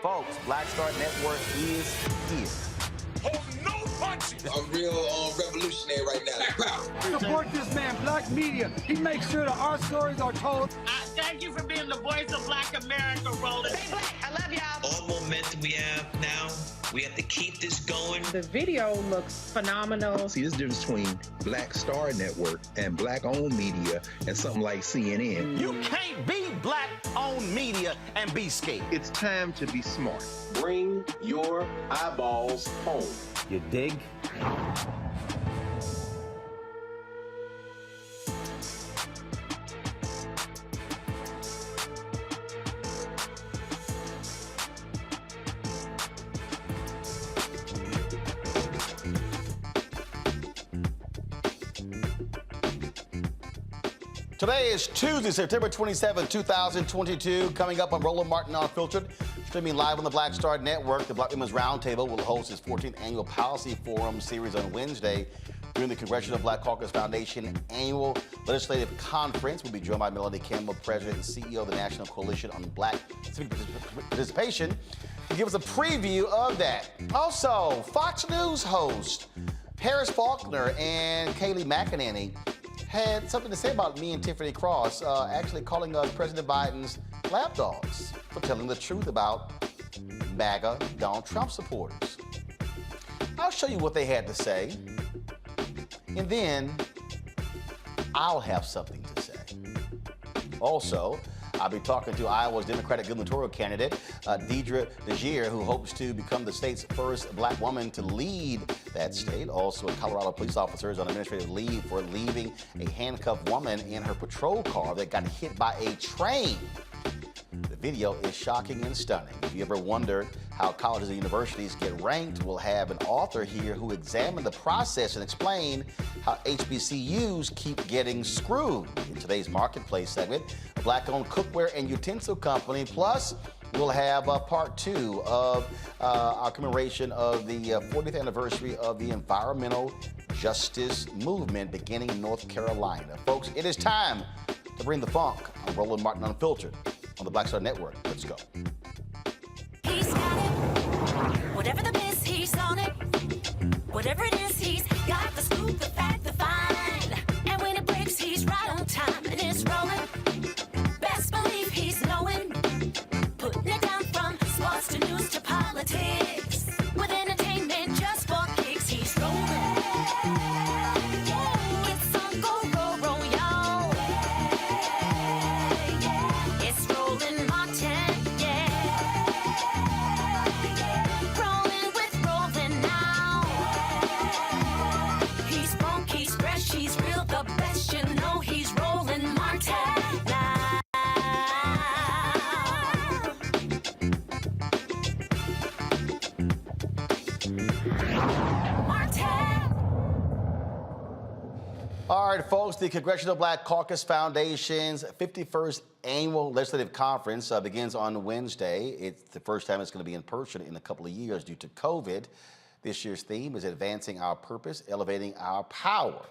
Folks, Black Star Network is here. Hold no punches. I'm real revolutionary right now. Black power. Support this man, Black media. He makes sure that our stories are told. Thank you for being the voice of Black America, Roland. Stay black. I love y'all. All momentum we have now, we have to keep this going. The video looks phenomenal. See, this difference between Black Star Network and Black-owned media and something like CNN. You can't be Black-owned media and be scared. It's time to be smart. Bring your eyeballs home. You dig? Today is Tuesday, September 27, 2022. Coming up on Roland Martin Unfiltered, streaming live on the Black Star Network, the Black Women's Roundtable will host its 14th annual Policy Forum series on Wednesday during the Congressional Black Caucus Foundation annual legislative conference. We'll be joined by Melanie Campbell, President and CEO of the National Coalition on Black Civic Participation, to give us a preview of that. Also, Fox News host Harris Faulkner and Kayleigh McEnany had something to say about me and Tiffany Cross, actually calling us President Biden's lapdogs for telling the truth about MAGA Donald Trump supporters. I'll show you what they had to say, and then I'll have something to say. Also, I'll be talking to Iowa's Democratic gubernatorial candidate, Deidre Dejear, who hopes to become the state's first black woman to lead that state. Also, a Colorado police officer is on administrative leave for leaving a handcuffed woman in her patrol car that got hit by a train. The video is shocking and stunning. If you ever wondered how colleges and universities get ranked, we'll have an author here who examined the process and explain how HBCUs keep getting screwed. In today's Marketplace segment, a black-owned cookware and utensil company. Plus, we'll have part two of our commemoration of the 40th anniversary of the environmental justice movement beginning in North Carolina. Folks, it is time to bring the funk on Roland Martin Unfiltered on the Black Star Network. Let's go. He's got it. Whatever the miss, he's on it. Whatever it is, he's got the scoop, the fact, the fine. And when it breaks, he's right on time and it's rolling. Best believe he's knowing. Putting it down from sports to news to politics. With entertainment just for kicks, he's rolling. It's on go, y'all. It's Roland Martin, rolling with Roland now. He's funk, he's fresh, he's real, the best, you know he's Roland Martin now. All right, folks, the Congressional Black Caucus Foundation's 51st Annual Legislative Conference begins on Wednesday. It's the first time it's going to be in person in a couple of years due to COVID. This year's theme is Advancing Our Purpose, Elevating Our Power.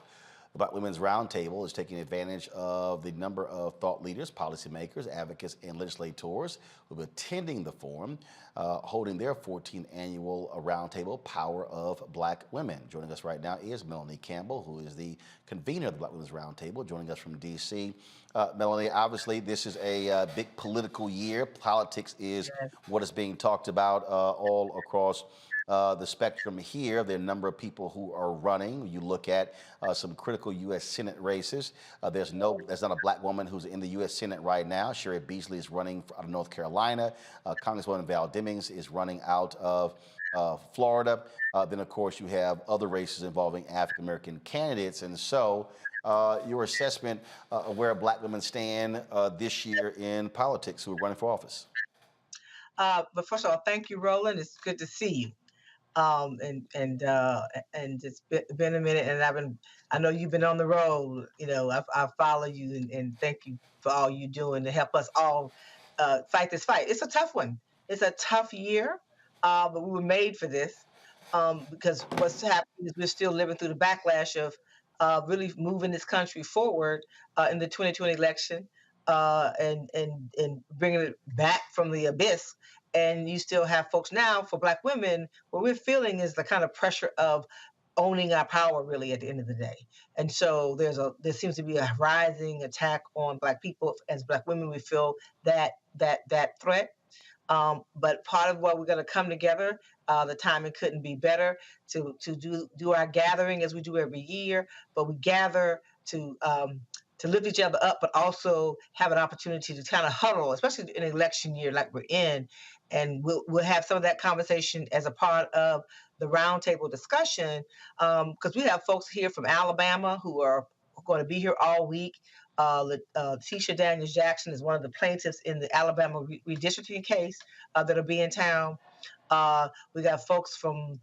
The Black Women's Roundtable is taking advantage of the number of thought leaders, policymakers, advocates, and legislators who will be attending the forum, holding their 14th annual roundtable, Power of Black Women. Joining us right now is Melanie Campbell, who is the convener of the Black Women's Roundtable, joining us from D.C. Melanie, obviously this is a big political year. Politics is what is being talked about all across the spectrum here. There are a number of people who are running. You look at some critical U.S. Senate races. There's not a black woman who's in the U.S. Senate right now. Sherry Beasley is running out of North Carolina. Congresswoman Val Demings is running out of Florida. Then, of course, you have other races involving African-American candidates. And so your assessment of where black women stand this year in politics who are running for office. But first of all, thank you, Roland. It's good to see you. And it's been a minute, and I know you've been on the road. You know, I follow you, and thank you for all you're doing to help us all fight this fight. It's a tough one. It's a tough year, but we were made for this because what's happening is we're still living through the backlash of really moving this country forward in the 2020 election and bringing it back from the abyss. And you still have folks now for black women, what we're feeling is the kind of pressure of owning our power really at the end of the day. And so there seems to be a rising attack on black people. As black women, we feel that threat. But part of what we're going to come together, the timing couldn't be better to do our gathering as we do every year, but we gather to lift each other up, but also have an opportunity to kind of huddle, especially in an election year like we're in. And we'll have some of that conversation as a part of the roundtable discussion, because we have folks here from Alabama who are going to be here all week. Tisha Daniels Jackson is one of the plaintiffs in the Alabama redistricting case that'll be in town. We got folks from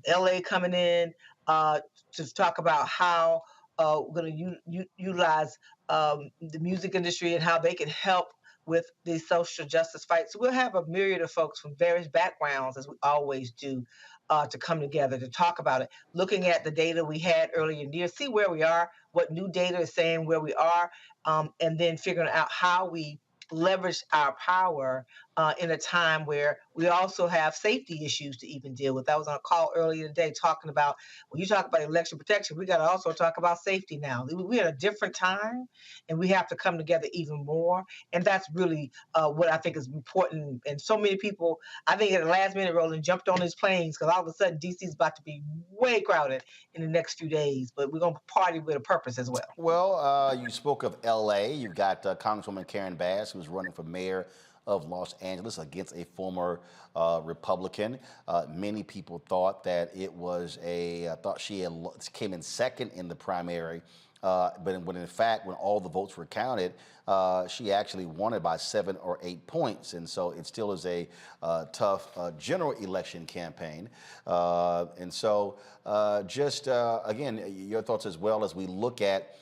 LA coming in to talk about how going to utilize the music industry and how they can help with the social justice fight. So we'll have a myriad of folks from various backgrounds, as we always do, to come together to talk about it, looking at the data we had earlier in the year, see where we are, what new data is saying where we are, and then figuring out how we leverage our power in a time where we also have safety issues to even deal with. I was on a call earlier today talking about, when you talk about election protection, we got to also talk about safety now. We're at a different time, and we have to come together even more. And that's really what I think is important. And so many people, I think at the last minute, Roland, jumped on his planes because all of a sudden DC is about to be way crowded in the next few days. But we're going to party with a purpose as well. Well, you spoke of L.A. You've got Congresswoman Karen Bass, who's running for mayor of Los Angeles against a former Republican. Many people thought that it was thought she came in second in the primary, but when in fact, when all the votes were counted, she actually won it by 7 or 8 points. And so it still is a tough general election campaign. And so again, your thoughts as well as we look at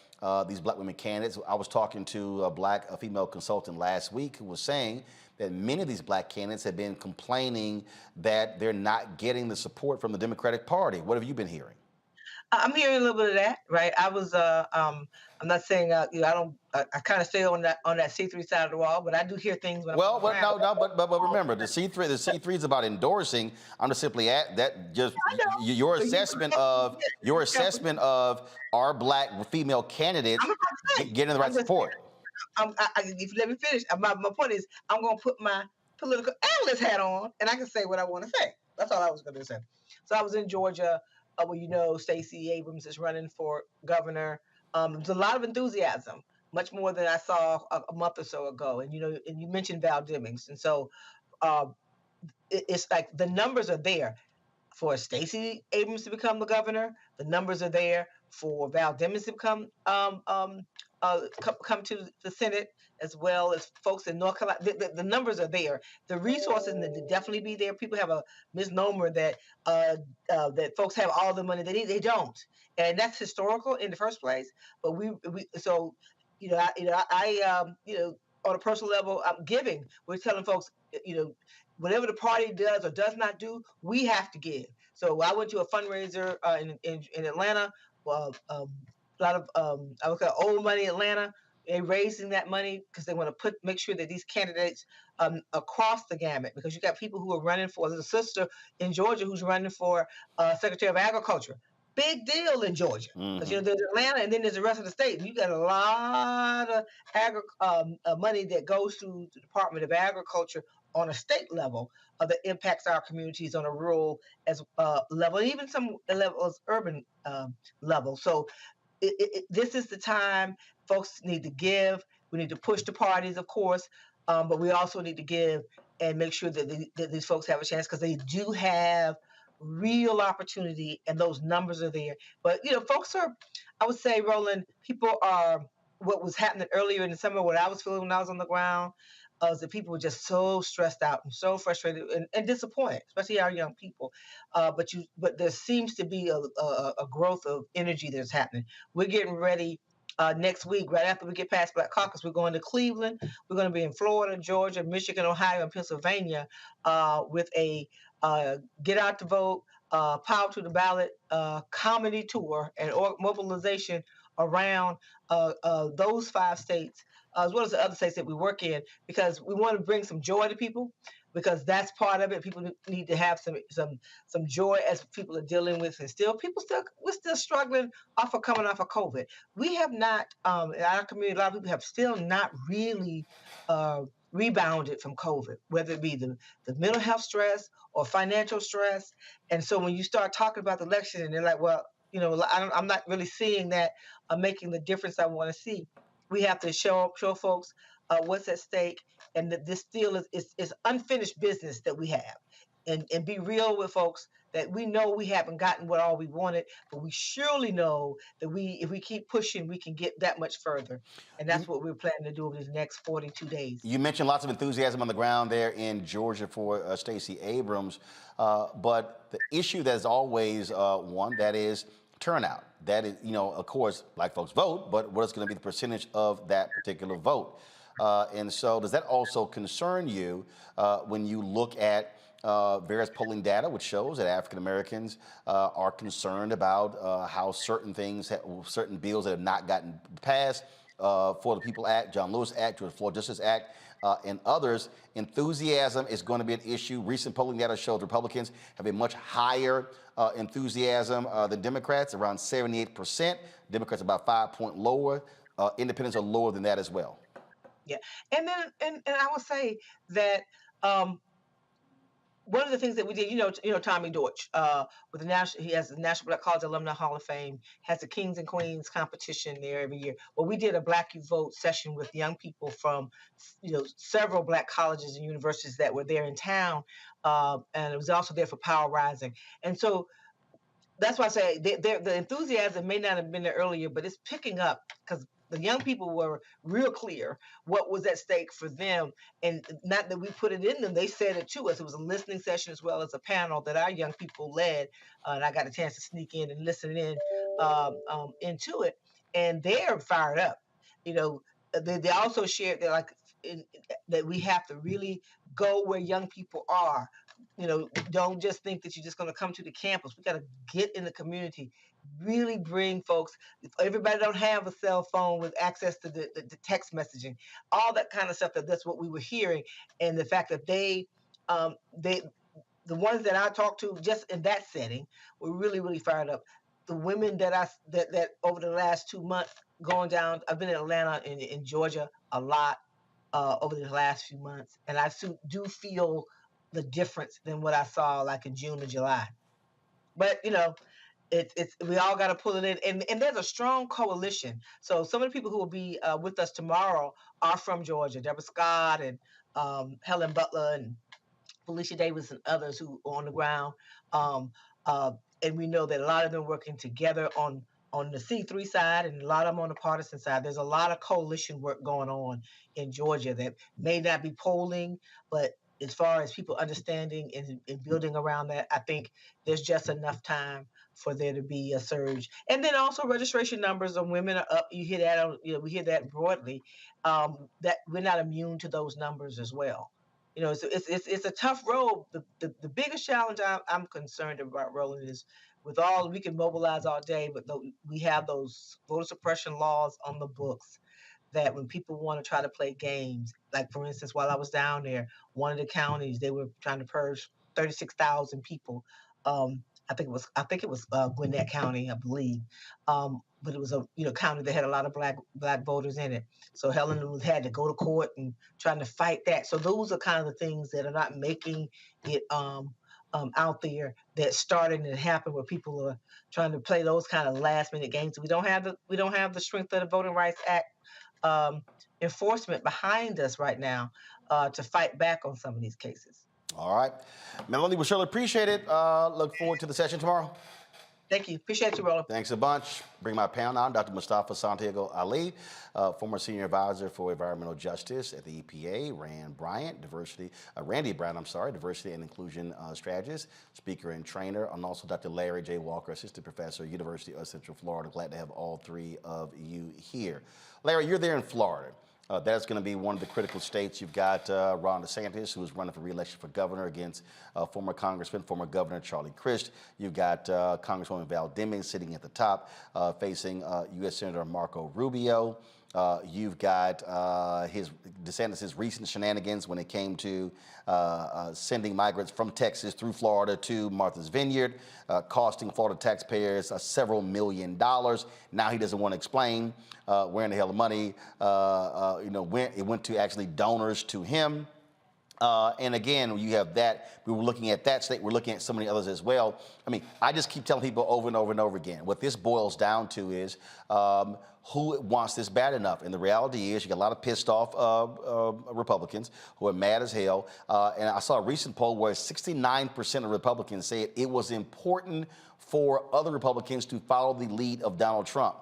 these black women candidates. I was talking to a female consultant last week who was saying that many of these black candidates have been complaining that they're not getting the support from the Democratic Party. What have you been hearing? I'm hearing a little bit of that, right? I was, I'm not saying, I kind of stay on that C3 side of the wall, but I do hear things when but remember, the C3 is about endorsing. I'm just simply at that. Just your assessment of our black female candidates getting the right support. If you let me finish, my point is, I'm going to put my political analyst hat on, and I can say what I want to say. That's all I was going to say. So I was in Georgia. Well, Stacey Abrams is running for governor. There's a lot of enthusiasm, much more than I saw a month or so ago. And you mentioned Val Demings, and so it's like the numbers are there for Stacey Abrams to become the governor. The numbers are there for Val Demings to come to the Senate, as well as folks in North Carolina. The numbers are there. The resources need to definitely be there. People have a misnomer that that folks have all the money they need. They don't, and that's historical in the first place. But I on a personal level, I'm giving. We're telling folks, whatever the party does or does not do, we have to give. So I went to a fundraiser in Atlanta. A lot of I would call old money Atlanta. They're raising that money because they want to make sure that these candidates across the gamut, because you got people who are running for, there's a sister in Georgia who's running for Secretary of Agriculture. Big deal in Georgia, because there's Atlanta and then there's the rest of the state. And you got a lot of money that goes through the Department of Agriculture on a state level that impacts our communities on a rural level, and even some levels urban level. So this is the time folks need to give. We need to push the parties, of course, but we also need to give and make sure that these folks have a chance, because they do have real opportunity and those numbers are there. But, folks are, I would say, Roland, people are, what was happening earlier in the summer, what I was feeling when I was on the ground, is that people were just so stressed out and so frustrated and disappointed, especially our young people. But there seems to be a growth of energy that's happening. We're getting ready next week, right after we get past Black Caucus. We're going to Cleveland. We're going to be in Florida, Georgia, Michigan, Ohio, and Pennsylvania with a Get Out to Vote, Power to the Ballot comedy tour and mobilization around those 5 states, as well as the other states that we work in, because we want to bring some joy to people, because that's part of it. People need to have some joy as people are dealing with, and we're still struggling coming off of COVID. We have not, in our community, a lot of people have still not really rebounded from COVID, whether it be the mental health stress or financial stress. And so when you start talking about the election and they're like, well, I'm not really seeing that making the difference I want to see. We have to show folks what's at stake, and that this still is unfinished business that we have, and be real with folks that we know we haven't gotten all we wanted, but we surely know that if we keep pushing, we can get that much further. And that's what we're planning to do over these next 42 days. You mentioned lots of enthusiasm on the ground there in Georgia for Stacey Abrams, but the issue that's always one, that is turnout. That is, of course, black folks vote, but what is going to be the percentage of that particular vote? And so does that also concern you when you look at various polling data, which shows that African Americans are concerned about how certain things, certain bills that have not gotten passed, For the People Act, John Lewis Act, Georgia Floyd Justice Act, and others, enthusiasm is going to be an issue. Recent polling data shows Republicans have a much higher enthusiasm than Democrats, around 78%. Democrats about 5 points lower. Independents are lower than that as well. Yeah, and then and I would say that one of the things that we did, Tommy Deutsch, with the national, he has the National Black College Alumni Hall of Fame, has the Kings and Queens competition there every year. Well, we did a Black Youth Vote session with young people from, several Black colleges and universities that were there in town, and it was also there for Power Rising. And so that's why I say the enthusiasm may not have been there earlier, but it's picking up because the young people were real clear what was at stake for them. And not that we put it in them, they said it to us. It was a listening session as well as a panel that our young people led. And I got a chance to sneak in and listen in into it. And they're fired up. They also shared that that we have to really go where young people are. Don't just think that you're just going to come to the campus. We got to get in the community, really bring folks. Everybody don't have a cell phone with access to the text messaging, all that kind of stuff. That's what we were hearing, and the fact that the ones that I talked to just in that setting were really, really fired up. The women that over the last 2 months going down, I've been in Atlanta and in Georgia a lot over the last few months, and I do feel the difference than what I saw like in June or July. But it's we all got to pull it in, and there's a strong coalition. So some of the people who will be with us tomorrow are from Georgia. Deborah Scott and Helen Butler and Felicia Davis and others who are on the ground. And we know that a lot of them working together on the C3 side and a lot of them on the partisan side. There's a lot of coalition work going on in Georgia that may not be polling, but as far as people understanding and building around that, I think there's just enough time for there to be a surge. And then also registration numbers of women are up. You hear that, we hear that broadly, that we're not immune to those numbers as well. It's a tough road. The biggest challenge I'm concerned about, Roland, is with all, we can mobilize all day, but we have those voter suppression laws on the books that when people want to try to play games, like for instance, while I was down there, one of the counties, they were trying to purge 36,000 people. I think it was Gwinnett County, I believe. But it was a county that had a lot of black voters in it. So Helen had to go to court and trying to fight that. So those are kind of the things that are not making it out there, that starting to happen where people are trying to play those kind of last minute games. We don't have the strength of the Voting Rights Act enforcement behind us right now to fight back on some of these cases. All right. Melanie, we surely appreciate it. Look forward to the session tomorrow. Thank you. Appreciate you, Roland. Thanks a bunch. Bring my panel now, Dr. Mustafa Santiago Ali, former Senior Advisor for Environmental Justice at the EPA, Randy Bryant, Diversity and Inclusion Strategist, Speaker and Trainer, and also Dr. Larry J. Walker, Assistant Professor, University of Central Florida. Glad to have all three of you here. Larry, you're there in Florida. That's going to be one of the critical states. You've got Ron DeSantis, who is running for re-election for governor against former Congressman, former Governor Charlie Crist. You've got Congresswoman Val Demings sitting at the top, facing U.S. Senator Marco Rubio. You've got DeSantis' recent shenanigans when it came to sending migrants from Texas through Florida to Martha's Vineyard, costing Florida taxpayers several $1 million. Now he doesn't want to explain where in the hell the money, when it went to actually donors to him. And again, you have that. We were looking at that state. We're looking at so many others as well. I mean, I just keep telling people over and over and over again, what this boils down to is who wants this bad enough. And the reality is you got a lot of pissed off Republicans who are mad as hell. And I saw a recent poll where 69% of Republicans said it was important for other Republicans to follow the lead of Donald Trump.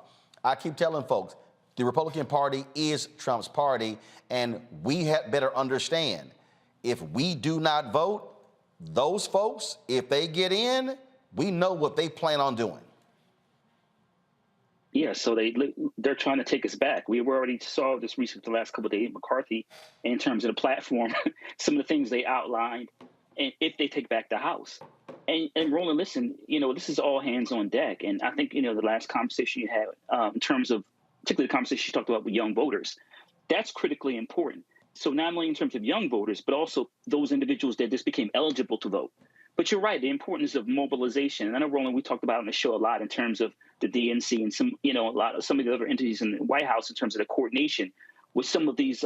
I keep telling folks, the Republican Party is Trump's party, and we had better understand, if we do not vote, those folks, if they get in, we know what they plan on doing. Yeah, so they're trying to take us back. We already saw this recently the last couple of days, McCarthy, in terms of the platform, some of the things they outlined, and if they take back the House. And Roland, listen, this is all hands on deck. And I think, the last conversation you had in terms of, particularly the conversation you talked about with young voters, that's critically important. So not only in terms of young voters, but also those individuals that just became eligible to vote. But you're right, the importance of mobilization. And I know, Roland, we talked about on the show a lot in terms of the DNC and some of the other entities in the White House in terms of the coordination with some of these,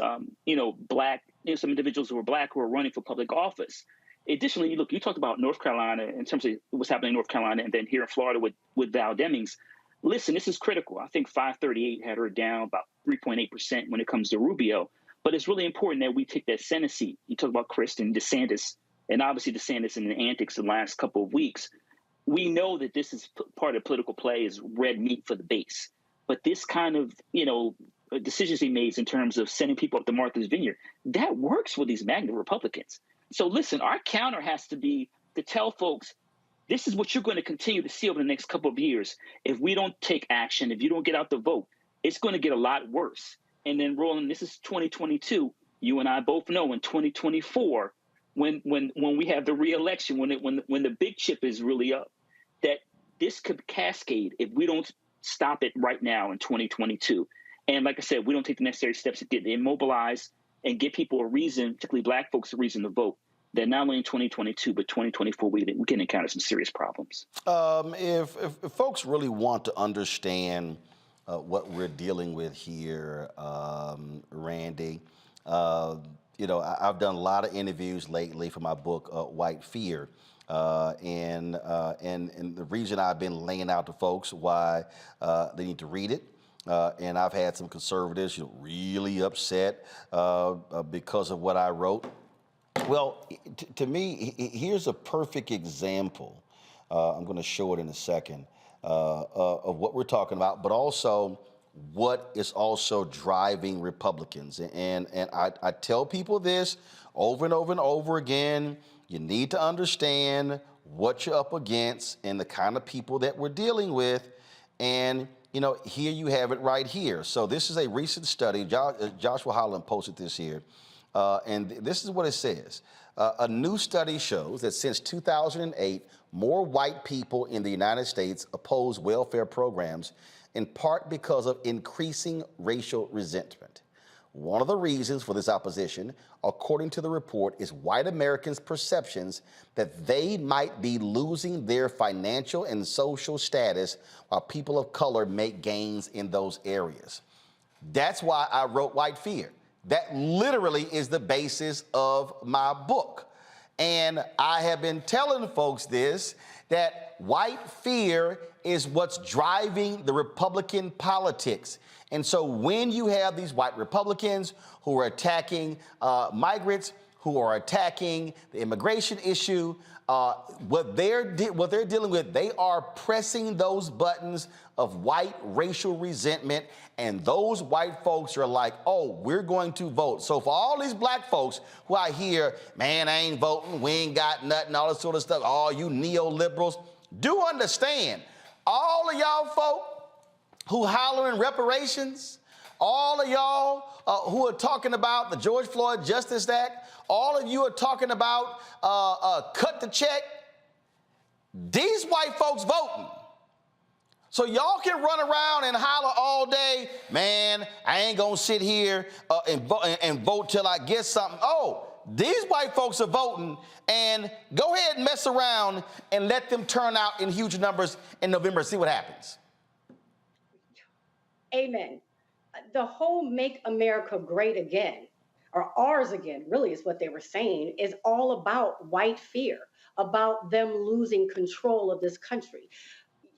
Black, some individuals who are Black who are running for public office. Additionally, look, you talked about North Carolina in terms of what's happening in North Carolina and then here in Florida with Val Demings. Listen, this is critical. I think 538 had her down about 3.8% when it comes to Rubio. But it's really important that we take that Senate seat. You talk about Kristen DeSantis, and obviously DeSantis and the antics in the last couple of weeks. We know that this is part of political play is red meat for the base. But this kind of, decisions he made in terms of sending people up to Martha's Vineyard, that works for these MAGA Republicans. So listen, our counter has to be to tell folks, this is what you're going to continue to see over the next couple of years. If we don't take action, if you don't get out the vote, it's going to get a lot worse. And then, Roland, this is 2022. You and I both know in 2024, when we have the re-election, when the big chip is really up, that this could cascade if we don't stop it right now in 2022. And like I said, we don't take the necessary steps to get immobilized and give people a reason, particularly Black folks, a reason to vote. That not only in 2022, but 2024, we can encounter some serious problems. If folks really want to understand what we're dealing with here, Randy, I've done a lot of interviews lately for my book, White Fear. And the reason I've been laying out to folks why they need to read it. And I've had some conservatives really upset because of what I wrote. Well, to me, here's a perfect example. I'm going to show it in a second of what we're talking about, but also what is also driving Republicans. And I tell people this over and over and over again. You need to understand what you're up against and the kind of people that we're dealing with. And here you have it right here. So this is a recent study. Joshua Holland posted this here. And this is what it says. A new study shows that since 2008, more white people in the United States oppose welfare programs, in part because of increasing racial resentment. One of the reasons for this opposition, according to the report, is white Americans' perceptions that they might be losing their financial and social status while people of color make gains in those areas. That's why I wrote White Fear. That literally is the basis of my book. And I have been telling folks this, that white fear is what's driving the Republican politics. And so when you have these white Republicans who are attacking migrants, who are attacking the immigration issue, what they're dealing with, they are pressing those buttons of white racial resentment, and those white folks are like, oh, we're going to vote. So for all these Black folks who I hear, man, I ain't voting, we ain't got nothing, all this sort of stuff, all you neoliberals, do understand, all of y'all folk who hollering reparations, all of y'all who are talking about the George Floyd Justice Act, all of you are talking about cut the check. These white folks voting. So y'all can run around and holler all day, man, I ain't gonna sit here and vote till I get something. Oh, these white folks are voting, and go ahead and mess around and let them turn out in huge numbers in November. See what happens. Amen. The whole Make America Great Again, or ours again, really is what they were saying, is all about white fear, about them losing control of this country.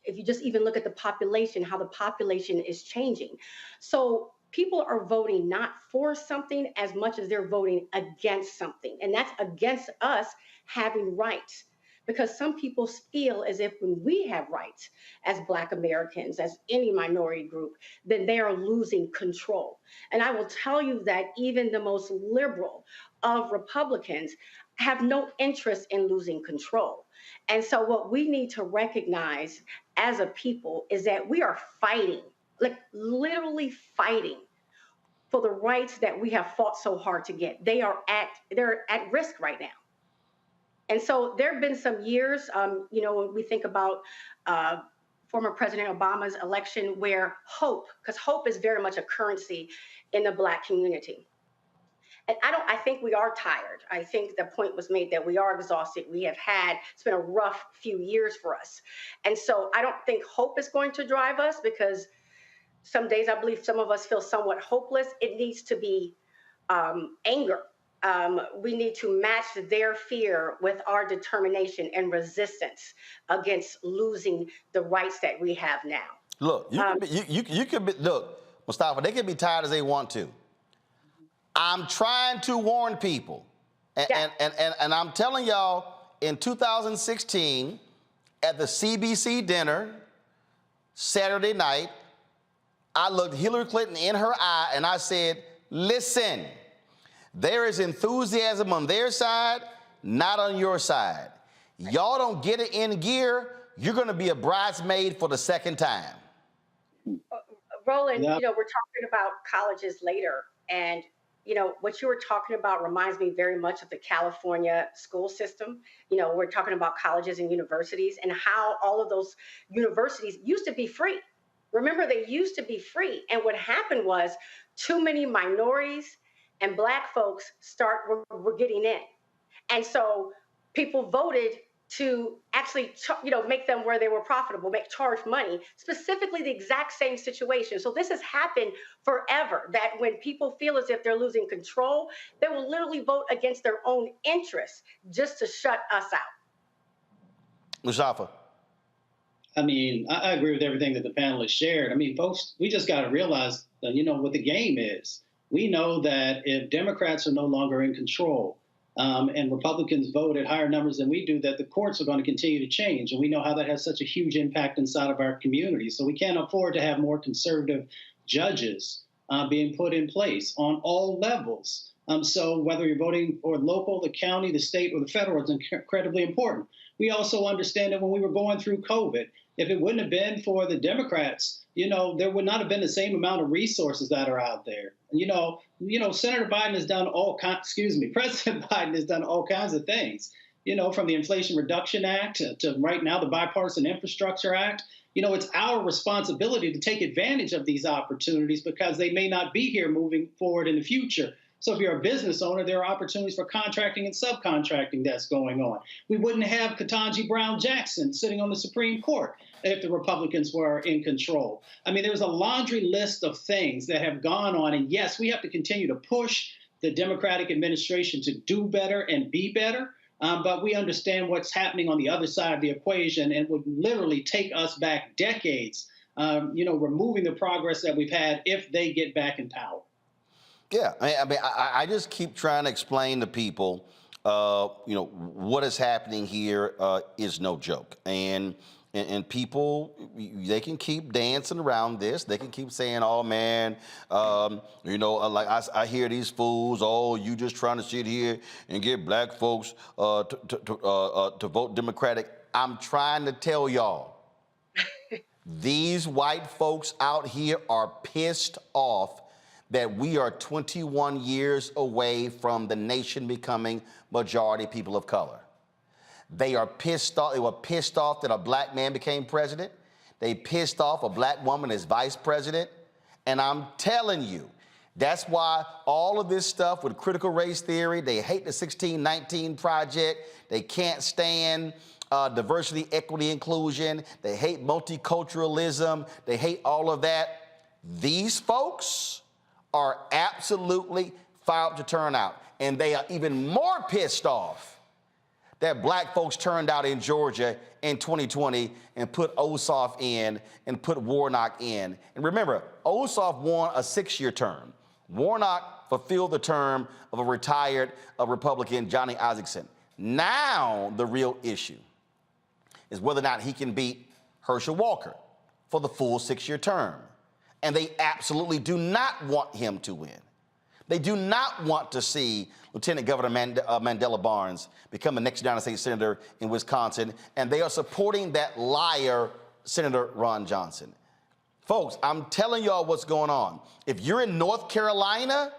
If you just even look at the population, how the population is changing. So people are voting not for something as much as they're voting against something. And that's against us having rights. Because some people feel as if when we have rights as Black Americans, as any minority group, then they are losing control. And I will tell you that even the most liberal of Republicans have no interest in losing control. And so what we need to recognize as a people is that we are fighting like literally fighting for the rights that we have fought so hard to get. They're at risk right now. And so there have been some years, when we think about former President Obama's election, where hope, because hope is very much a currency in the Black community. And I think we are tired. I think the point was made that we are exhausted. It's been a rough few years for us. And so I don't think hope is going to drive us, because some days I believe some of us feel somewhat hopeless. It needs to be anger. We need to match their fear with our determination and resistance against losing the rights that we have now. Look, you could be, look, Mustafa, they can be tired as they want to. I'm trying to warn people. And I'm telling y'all, in 2016, at the CBC dinner, Saturday night, I looked Hillary Clinton in her eye and I said, listen, there is enthusiasm on their side, not on your side. Y'all don't get it in gear, you're gonna be a bridesmaid for the second time. Roland, we're talking about colleges later, and what you were talking about reminds me very much of the California school system. We're talking about colleges and universities and how all of those universities used to be free. Remember, they used to be free. And what happened was too many minorities and Black folks were getting in. And so people voted to actually, make them where they were profitable, charge money, specifically the exact same situation. So this has happened forever, that when people feel as if they're losing control, they will literally vote against their own interests just to shut us out. Mustafa. I mean, I agree with everything that the panelists shared. I mean, folks, we just got to realize that, what the game is. We know that if Democrats are no longer in control, and Republicans vote at higher numbers than we do, that the courts are going to continue to change. And we know how that has such a huge impact inside of our community. So we can't afford to have more conservative judges being put in place on all levels. So whether you're voting for local, the county, the state, or the federal, it's incredibly important. We also understand that when we were going through COVID, if it wouldn't have been for the Democrats, there would not have been the same amount of resources that are out there. Senator Biden has done President Biden has done all kinds of things, from the Inflation Reduction Act to right now the Bipartisan Infrastructure Act. It's our responsibility to take advantage of these opportunities because they may not be here moving forward in the future. So if you're a business owner, there are opportunities for contracting and subcontracting that's going on. We wouldn't have Ketanji Brown Jackson sitting on the Supreme Court if the Republicans were in control. I mean, there's a laundry list of things that have gone on. And yes, we have to continue to push the Democratic administration to do better and be better. But we understand what's happening on the other side of the equation and would literally take us back decades, removing the progress that we've had if they get back in power. Yeah, I just keep trying to explain to people, what is happening here is no joke. And people, they can keep dancing around this. They can keep saying, oh, man, I hear these fools, oh, you just trying to sit here and get Black folks to vote Democratic. I'm trying to tell y'all, these white folks out here are pissed off that we are 21 years away from the nation becoming majority people of color. They are pissed off. They were pissed off that a Black man became president. They pissed off a Black woman as vice president. And I'm telling you, that's why all of this stuff with critical race theory, they hate the 1619 Project. They can't stand diversity, equity, inclusion. They hate multiculturalism. They hate all of that. These folks are absolutely fired up to turn out. And they are even more pissed off that Black folks turned out in Georgia in 2020 and put Ossoff in and put Warnock in. And remember, Ossoff won a 6-year term. Warnock fulfilled the term of a retired Republican, Johnny Isaacson. Now the real issue is whether or not he can beat Herschel Walker for the full 6-year term. And they absolutely do not want him to win. They do not want to see Lieutenant Governor Mandela Barnes become the next United States Senator in Wisconsin, and they are supporting that liar, Senator Ron Johnson. Folks, I'm telling y'all what's going on. If you're in North Carolina,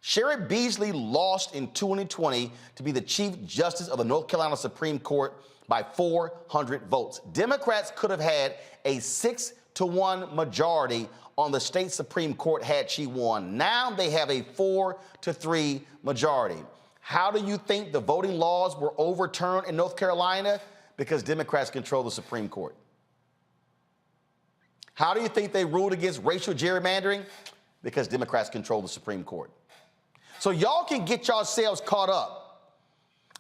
Sherrod Beasley lost in 2020 to be the Chief Justice of the North Carolina Supreme Court by 400 votes. Democrats could have had a 6-1 majority on the state Supreme Court had she won. Now they have a 4-3 majority. How do you think the voting laws were overturned in North Carolina? Because Democrats control the Supreme Court. How do you think they ruled against racial gerrymandering? Because Democrats control the Supreme Court. So y'all can get yourselves caught up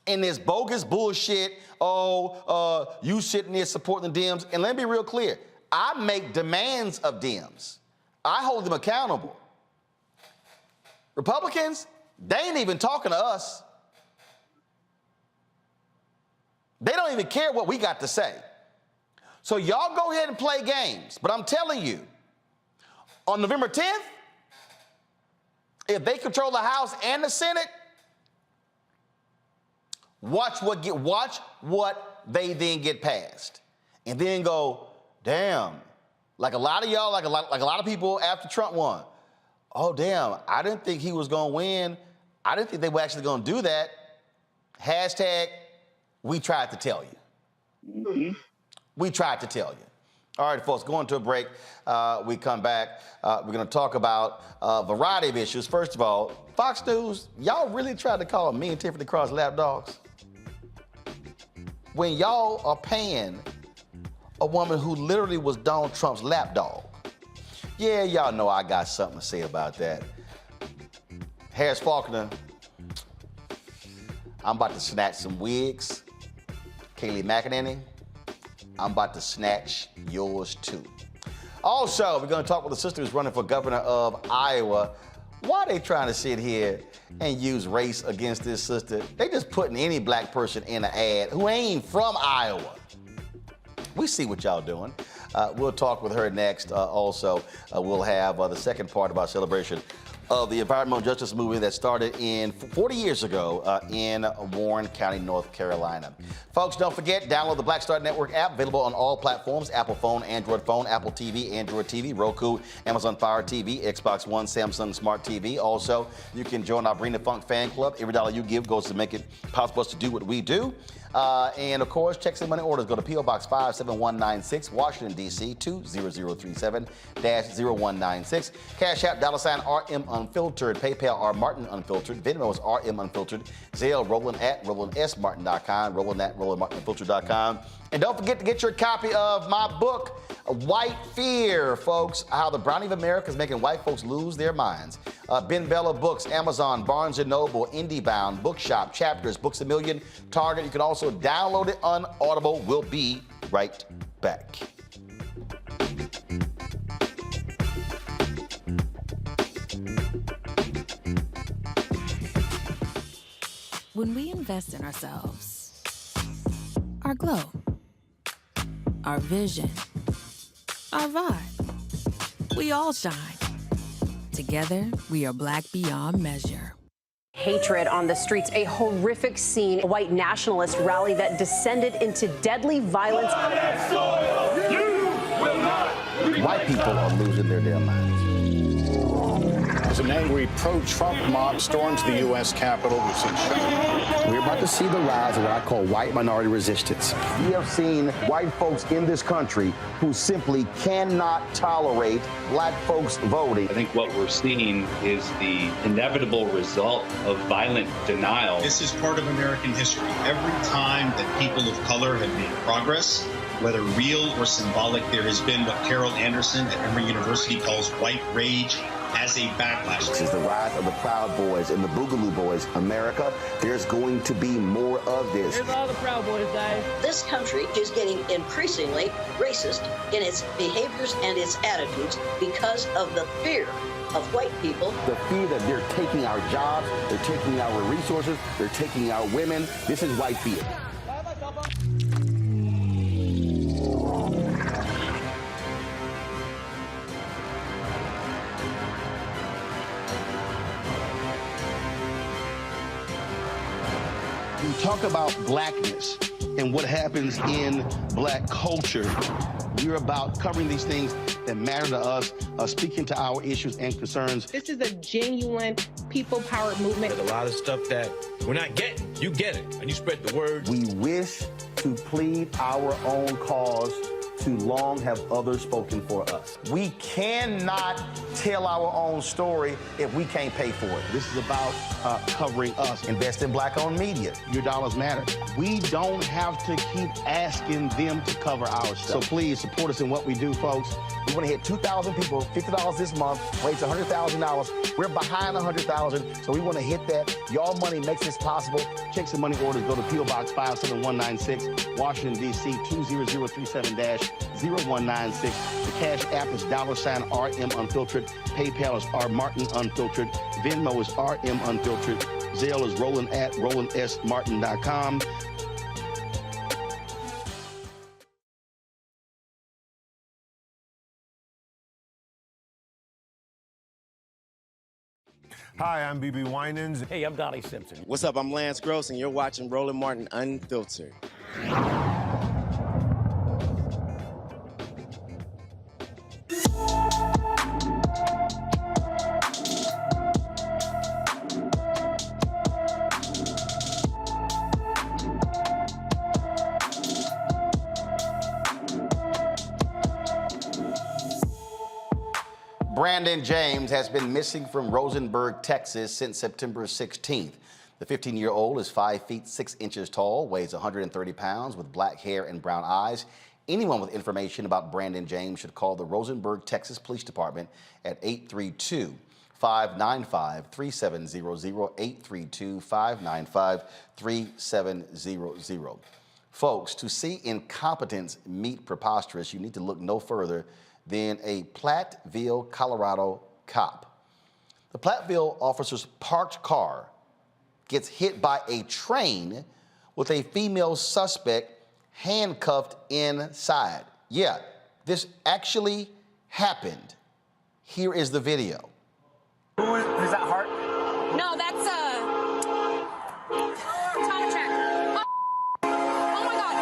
in this bogus bullshit, you sitting there supporting the Dems. And let me be real clear, I make demands of Dems. I hold them accountable. Republicans, they ain't even talking to us. They don't even care what we got to say. So y'all go ahead and play games. But I'm telling you, on November 10th, if they control the House and the Senate, watch what they then get passed. And then go, damn, like a lot of y'all, like a lot of people after Trump won. Oh, damn, I didn't think he was going to win. I didn't think they were actually going to do that. Hashtag, we tried to tell you. Mm-hmm. We tried to tell you. All right, folks, going to a break. We come back. We're going to talk about a variety of issues. First of all, Fox News, y'all really tried to call me and Tiffany Cross lapdogs? When y'all are paying a woman who literally was Donald Trump's lapdog. Yeah, y'all know I got something to say about that. Harris Faulkner, I'm about to snatch some wigs. Kayleigh McEnany, I'm about to snatch yours too. Also, we're going to talk with the sister who's running for governor of Iowa. Why are they trying to sit here and use race against this sister? They just putting any black person in an ad who ain't from Iowa. We see what y'all doing. We'll talk with her next. Also, we'll have the second part of our celebration of the environmental justice movement that started 40 years ago in Warren County, North Carolina. Folks, don't forget, download the Black Star Network app, available on all platforms: Apple phone, Android phone, Apple TV, Android TV, Roku, Amazon Fire TV, Xbox One, Samsung Smart TV. Also, you can join our Bring the Funk fan club. Every dollar you give goes to make it possible for us to do what we do. And of course, checks and money orders go to P.O. Box 57196, Washington, D.C. 20037-0196. Cash App, $RM Unfiltered. PayPal, R Martin Unfiltered. Venmo is RM Unfiltered. Zelle, Roland at RolandSMartin.com. Roland at RolandMartinUnfiltered.com. And don't forget to get your copy of my book, White Fear, folks. How the Brownie of America is making white folks lose their minds. Ben Bella Books, Amazon, Barnes & Noble, IndieBound, Bookshop, Chapters, Books A Million, Target. You can also download it on Audible. We'll be right back. When we invest in ourselves, our glow, our vision, our vibe, we all shine. Together, we are black beyond measure. Hatred on the streets, a horrific scene, a white nationalist rally that descended into deadly violence. White people are losing their damn minds. As an angry pro-Trump mob storms the U.S. Capitol, we've seen shooting. We're about to see the rise of what I call white minority resistance. We have seen white folks in this country who simply cannot tolerate black folks voting. I think what we're seeing is the inevitable result of violent denial. This is part of American history. Every time that people of color have made progress, whether real or symbolic, there has been what Carol Anderson at Emory University calls white rage as a backlash. This is the rise of the Proud Boys and the Boogaloo Boys. America, there's going to be more of this. Here's all the Proud Boys, Dave. This country is getting increasingly racist in its behaviors and its attitudes because of the fear of white people. The fear that they're taking our jobs, they're taking our resources, they're taking our women. This is white fear. We talk about blackness and what happens in black culture. We're about covering these things that matter to us, speaking to our issues and concerns. This is a genuine people-powered movement. There's a lot of stuff that we're not getting. You get it, and you spread the word. We wish to plead our own cause. Too long have others spoken for us. We cannot tell our own story if we can't pay for it. This is about covering us. Invest in Black-owned media. Your dollars matter. We don't have to keep asking them to cover our stuff. So please support us in what we do, folks. We want to hit 2,000 people, $50 this month, raise $100,000. We're behind 100,000, so we want to hit that. Y'all money makes this possible. Check some money orders. Go to P.O. Box 57196, Washington, D.C. 20037-0196. The Cash App is $RM Unfiltered. PayPal is R Martin Unfiltered. Venmo is RM Unfiltered. Zelle is Roland at RolandSMartin.com. Hi, I'm BB Winans. Hey, I'm Donnie Simpson. What's up? I'm Lance Gross, and you're watching Roland Martin Unfiltered. Brandon James has been missing from Rosenberg, Texas since September 16th. The 15-year-old is 5 feet 6 inches tall, weighs 130 pounds, with black hair and brown eyes. Anyone with information about Brandon James should call the Rosenberg, Texas Police Department at 832-595-3700, 832-595-3700. Folks, to see incompetence meet preposterous, you need to look no further than a Platteville, Colorado cop. The Platteville officer's parked car gets hit by a train with a female suspect handcuffed inside. Yeah, this actually happened. Here is the video. Is that Hart? No, that's time check. Oh my God.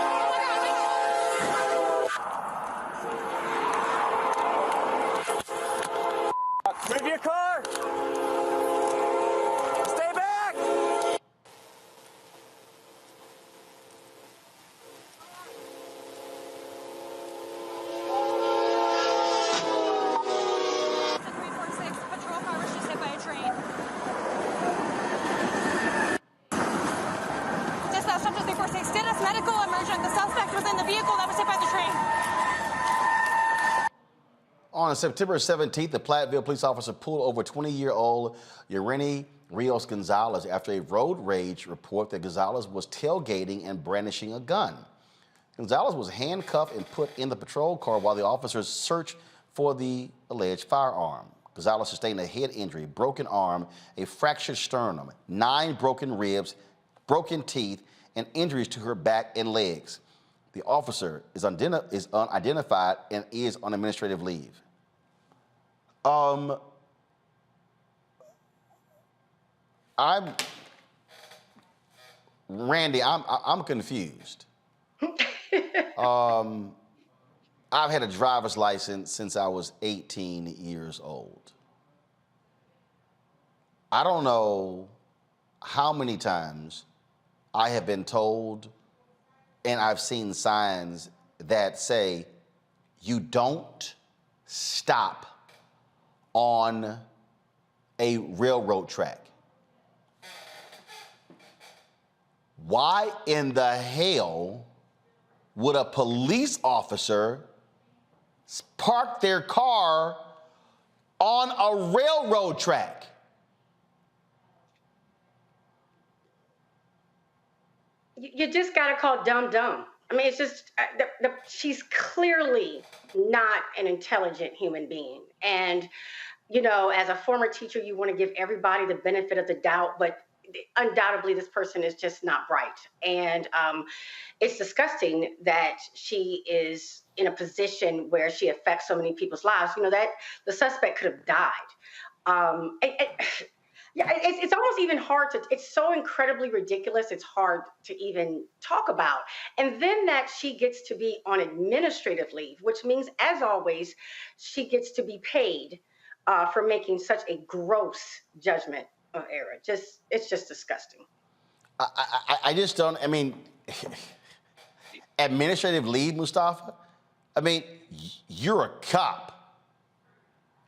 Move your car! Stay back! Patrol car was just hit by a train. Dispatch up to 346. Status medical emergent. The suspect was in the vehicle that was hit by the train. On September 17th, the Platteville police officer pulled over 20-year-old Yereni Rios Gonzalez after a road rage report that Gonzalez was tailgating and brandishing a gun. Gonzalez was handcuffed and put in the patrol car while the officers searched for the alleged firearm. Gonzalez sustained a head injury, broken arm, a fractured sternum, 9 broken ribs, broken teeth, and injuries to her back and legs. The officer is unidentified and is on administrative leave. Randy, I'm confused. I've had a driver's license since I was 18 years old. I don't know how many times I have been told, and I've seen signs that say, you don't stop on a railroad track. Why in the hell would a police officer park their car on a railroad track? You just got to call dumb. I mean, it's just, she's clearly not an intelligent human being. And, you know, as a former teacher, you want to give everybody the benefit of the doubt, but undoubtedly this person is just not bright. And it's disgusting that she is in a position where she affects so many people's lives. You know, that the suspect could have died. Yeah, it's almost even hard to, it's so incredibly ridiculous, it's hard to even talk about. And then that she gets to be on administrative leave, which means, as always, she gets to be paid for making such a gross judgment of error. It's just disgusting. I just don't, I mean, administrative leave, Mustafa? I mean, you're a cop.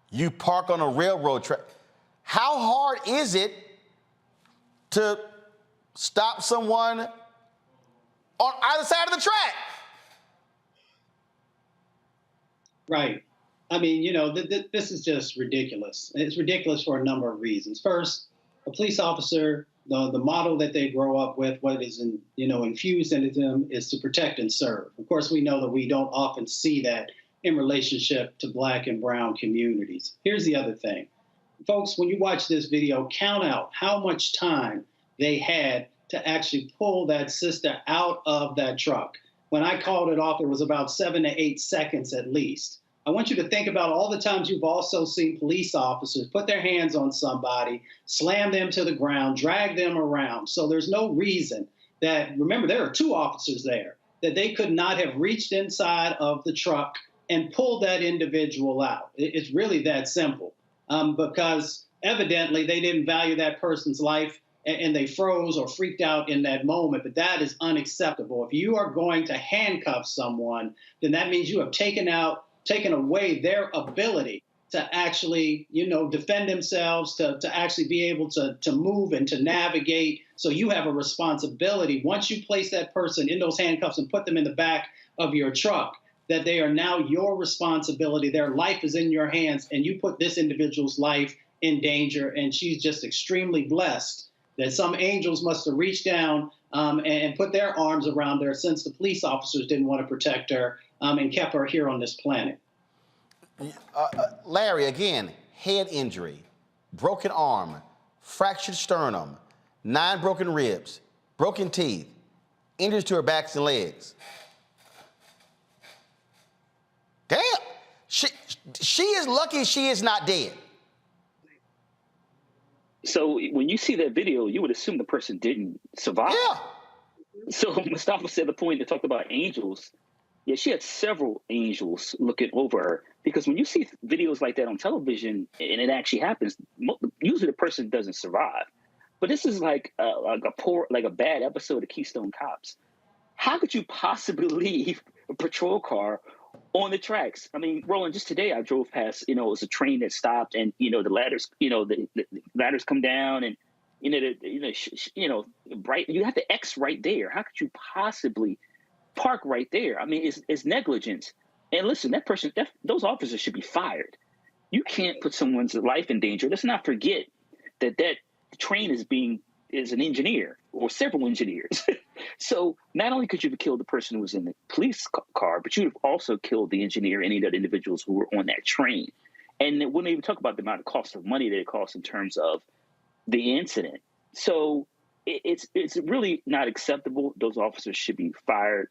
You park on a railroad track. How hard is it to stop someone on either side of the track? Right. I mean, you know, this is just ridiculous. It's ridiculous for a number of reasons. First, a police officer, the model that they grow up with, what is infused into them is to protect and serve. Of course, we know that we don't often see that in relationship to Black and brown communities. Here's the other thing. Folks, when you watch this video, count out how much time they had to actually pull that sister out of that truck. When I called it off, it was about 7 to 8 seconds at least. I want you to think about all the times you've also seen police officers put their hands on somebody, slam them to the ground, drag them around. So there's no reason that, remember, there are 2 officers there, that they could not have reached inside of the truck and pulled that individual out. It's really that simple. Because evidently they didn't value that person's life and they froze or freaked out in that moment. But that is unacceptable. If you are going to handcuff someone, then that means you have taken away their ability to actually, defend themselves, to actually be able to move and to navigate. So you have a responsibility, once you place that person in those handcuffs and put them in the back of your truck, that they are now your responsibility. Their life is in your hands, and you put this individual's life in danger. And she's just extremely blessed that some angels must have reached down and put their arms around her, since the police officers didn't want to protect her and kept her here on this planet. Larry, again, head injury, broken arm, fractured sternum, 9 broken ribs, broken teeth, injuries to her backs and legs. Damn, she is lucky she is not dead. So when you see that video, you would assume the person didn't survive. Yeah. So Mustafa said the point that talked about angels. Yeah, she had several angels looking over her, because when you see videos like that on television and it actually happens, usually the person doesn't survive. But this is like a bad episode of Keystone Cops. How could you possibly leave a patrol car on the tracks? I mean, Roland, just today I drove past, it was a train that stopped, and, the ladders, the ladders come down, and, right, you have the X right there. How could you possibly park right there? I mean, it's negligence. And listen, those officers should be fired. You can't put someone's life in danger. Let's not forget that train is an engineer or several engineers. So not only could you have killed the person who was in the police car, but you'd have also killed the engineer, any of the individuals who were on that train. And it wouldn't even talk about the amount of cost of money that it costs in terms of the incident. So it's really not acceptable. Those officers should be fired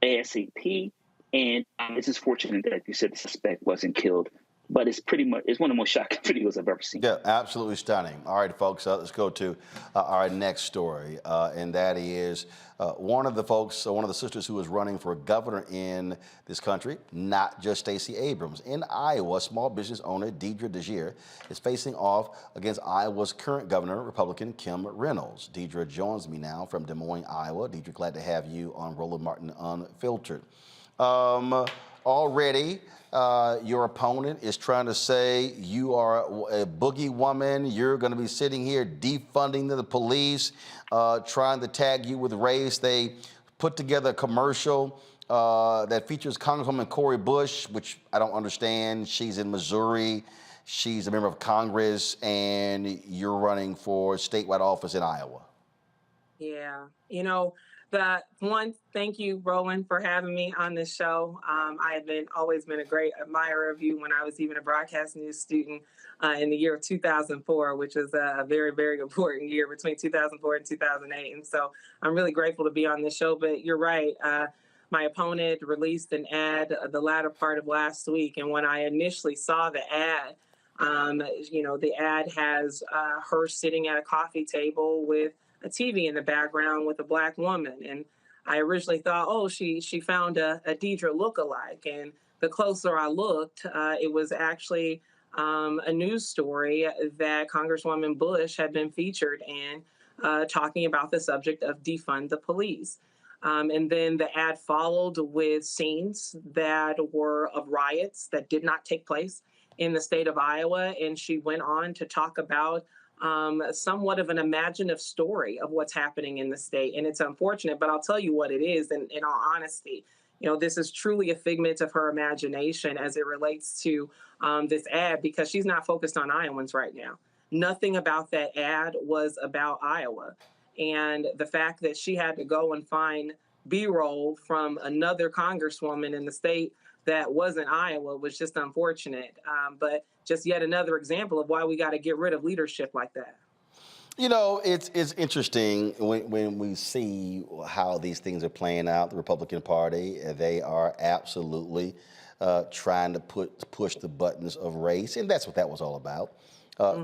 ASAP. And it's just fortunate that, like you said, the suspect wasn't killed. But it's one of the most shocking videos I've ever seen. Yeah, absolutely stunning. All right, folks, let's go to our next story. And that is one of the sisters who is running for governor in this country, not just Stacey Abrams. In Iowa, small business owner Deidre Dejear is facing off against Iowa's current governor, Republican Kim Reynolds. Deidre joins me now from Des Moines, Iowa. Deidre, glad to have you on Roland Martin Unfiltered. Already, your opponent is trying to say you are a boogie woman. You're going to be sitting here defunding the police, trying to tag you with race. They put together a commercial that features Congresswoman Cori Bush, which I don't understand. She's in Missouri. She's a member of Congress, and you're running for statewide office in Iowa. Yeah, thank you, Roland, for having me on this show. I have always been a great admirer of you when I was even a broadcast news student in the year of 2004, which was a very, very important year between 2004 and 2008. And so I'm really grateful to be on this show. But you're right. My opponent released an ad the latter part of last week. And when I initially saw the ad, The ad has her sitting at a coffee table with a TV in the background with a Black woman. And I originally thought, oh, she found a Deidre lookalike. And the closer I looked, it was actually a news story that Congresswoman Bush had been featured in, talking about the subject of defund the police. And then the ad followed with scenes that were of riots that did not take place in the state of Iowa. And she went on to talk about somewhat of an imaginative story of what's happening in the state. And it's unfortunate, but I'll tell you what it is in all honesty. This is truly a figment of her imagination as it relates to this ad, because she's not focused on Iowans right now. Nothing about that ad was about Iowa. And the fact that she had to go and find B-roll from another congresswoman in the state that wasn't Iowa was just unfortunate. But just yet another example of why we got to get rid of leadership like that. It's interesting when we see how these things are playing out. The Republican Party, they are absolutely trying to push the buttons of race, and that's what that was all about.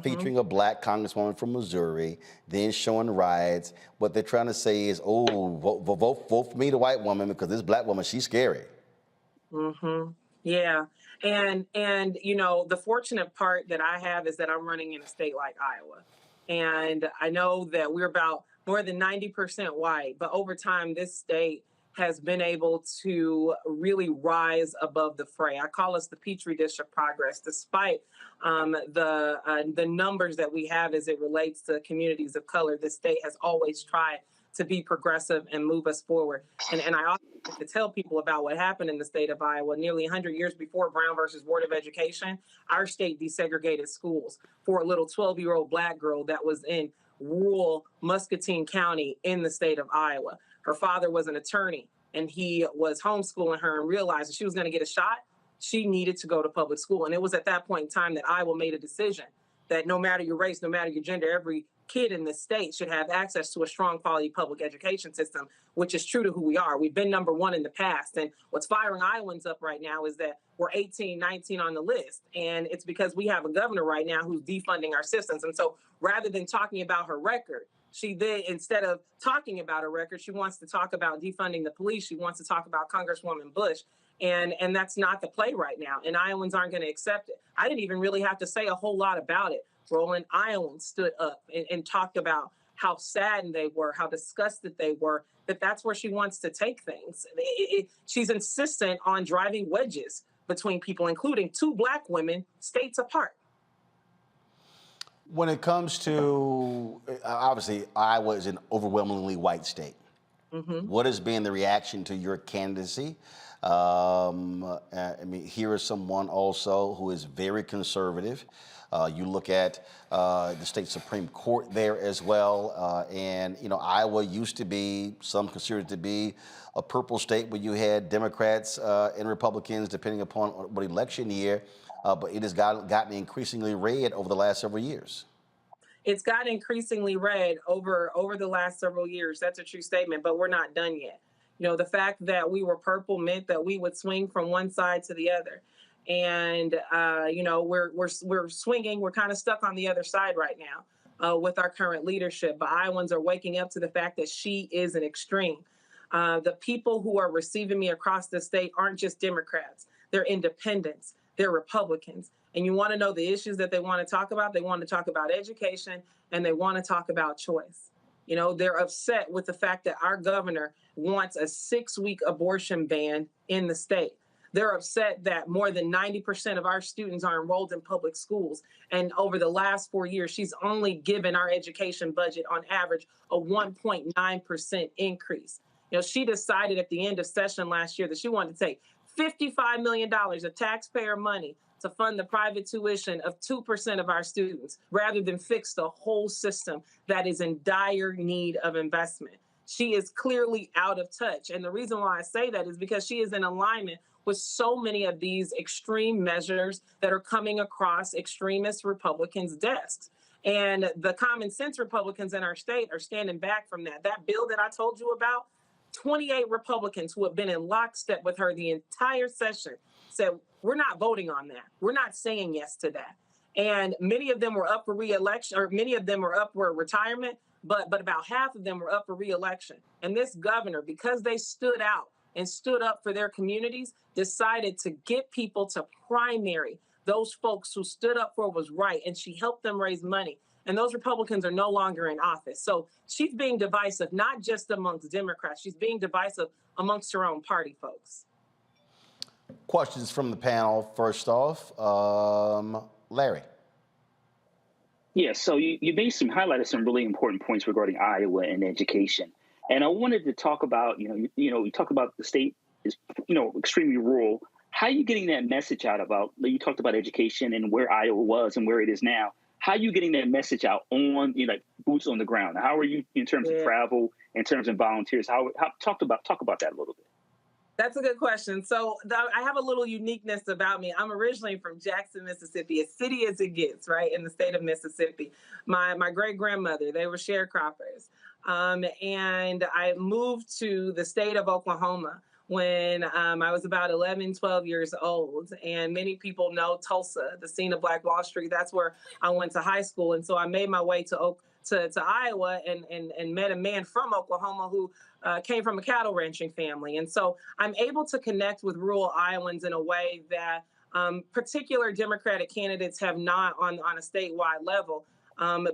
Featuring a Black congresswoman from Missouri, then showing riots. What they're trying to say is, vote for me, the white woman, because this Black woman, she's scary. Yeah. And the fortunate part that I have is that I'm running in a state like Iowa. And I know that we're about more than 90% white, but over time, this state has been able to really rise above the fray. I call us the Petri dish of progress, despite the numbers that we have as it relates to communities of color. The state has always tried to be progressive and move us forward. And I also like to tell people about what happened in the state of Iowa. Nearly 100 years before Brown versus Board of Education, our state desegregated schools for a little 12-year-old Black girl that was in rural Muscatine County in the state of Iowa. Her father was an attorney, and he was homeschooling her and realized that she was going to get a shot. She needed to go to public school. And it was at that point in time that Iowa made a decision that no matter your race, no matter your gender, every kid in the state should have access to a strong quality public education system, which is true to who we are. We've been number one in the past. And what's firing Iowans up right now is that we're 18, 19 on the list. And it's because we have a governor right now who's defunding our systems. And so rather than talking about her record, she then, instead of talking about her record, she wants to talk about defunding the police. She wants to talk about Congresswoman Bush. And that's not the play right now. And Iowans aren't going to accept it. I didn't even really have to say a whole lot about it. Roland, Iowans stood up and talked about how saddened they were, how disgusted they were, that that's where she wants to take things. She's insistent on driving wedges between people, including two Black women, states apart. When it comes to, obviously, Iowa is an overwhelmingly white state. What has been the reaction to your candidacy? Here is someone also who is very conservative. You look at the state Supreme Court there as well. Iowa used to be, some consider it to be, a purple state where you had Democrats and Republicans, depending upon what election year. But it has gotten increasingly red over the last several years. It's gotten increasingly red over the last several years. That's a true statement, but we're not done yet. The fact that we were purple meant that we would swing from one side to the other. And, we're swinging. We're kind of stuck on the other side right now with our current leadership. But Iowans are waking up to the fact that she is an extreme. The people who are receiving me across the state aren't just Democrats. They're independents. They're Republicans. And you want to know the issues that they want to talk about? They want to talk about education, and they want to talk about choice. They're upset with the fact that our governor wants a 6-week abortion ban in the state. They're upset that more than 90% of our students are enrolled in public schools. And over the last 4 years, she's only given our education budget on average a 1.9% increase. She decided at the end of session last year that she wanted to take $55 million of taxpayer money to fund the private tuition of 2% of our students, rather than fix the whole system that is in dire need of investment. She is clearly out of touch. And the reason why I say that is because she is in alignment with so many of these extreme measures that are coming across extremist Republicans' desks. And the common sense Republicans in our state are standing back from that. That bill that I told you about, 28 Republicans who have been in lockstep with her the entire session said, we're not voting on that. We're not saying yes to that. And many of them were up for re-election, or many of them were up for retirement, but about half of them were up for re-election. And this governor, because they stood out and stood up for their communities, decided to get people to primary those folks who stood up for what was right, and she helped them raise money. And those Republicans are no longer in office. So she's being divisive, not just amongst Democrats. She's being divisive amongst her own party folks. Questions from the panel. First off, Larry. Yeah, so you highlighted some really important points regarding Iowa and education. And I wanted to talk about, we talk about the state is, extremely rural. How are you getting that message out about, you talked about education and where Iowa was and where it is now. How are you getting that message out on, like boots on the ground? How are you in terms of travel, in terms of volunteers? Talk about that a little bit. That's a good question. So I have a little uniqueness about me. I'm originally from Jackson, Mississippi, as city as it gets, right, in the state of Mississippi. My great-grandmother, they were sharecroppers. And I moved to the state of Oklahoma when I was about 11, 12 years old. And many people know Tulsa, the scene of Black Wall Street. That's where I went to high school. And so I made my way to Iowa and met a man from Oklahoma who came from a cattle ranching family. And so I'm able to connect with rural Iowans in a way that particular Democratic candidates have not on a statewide level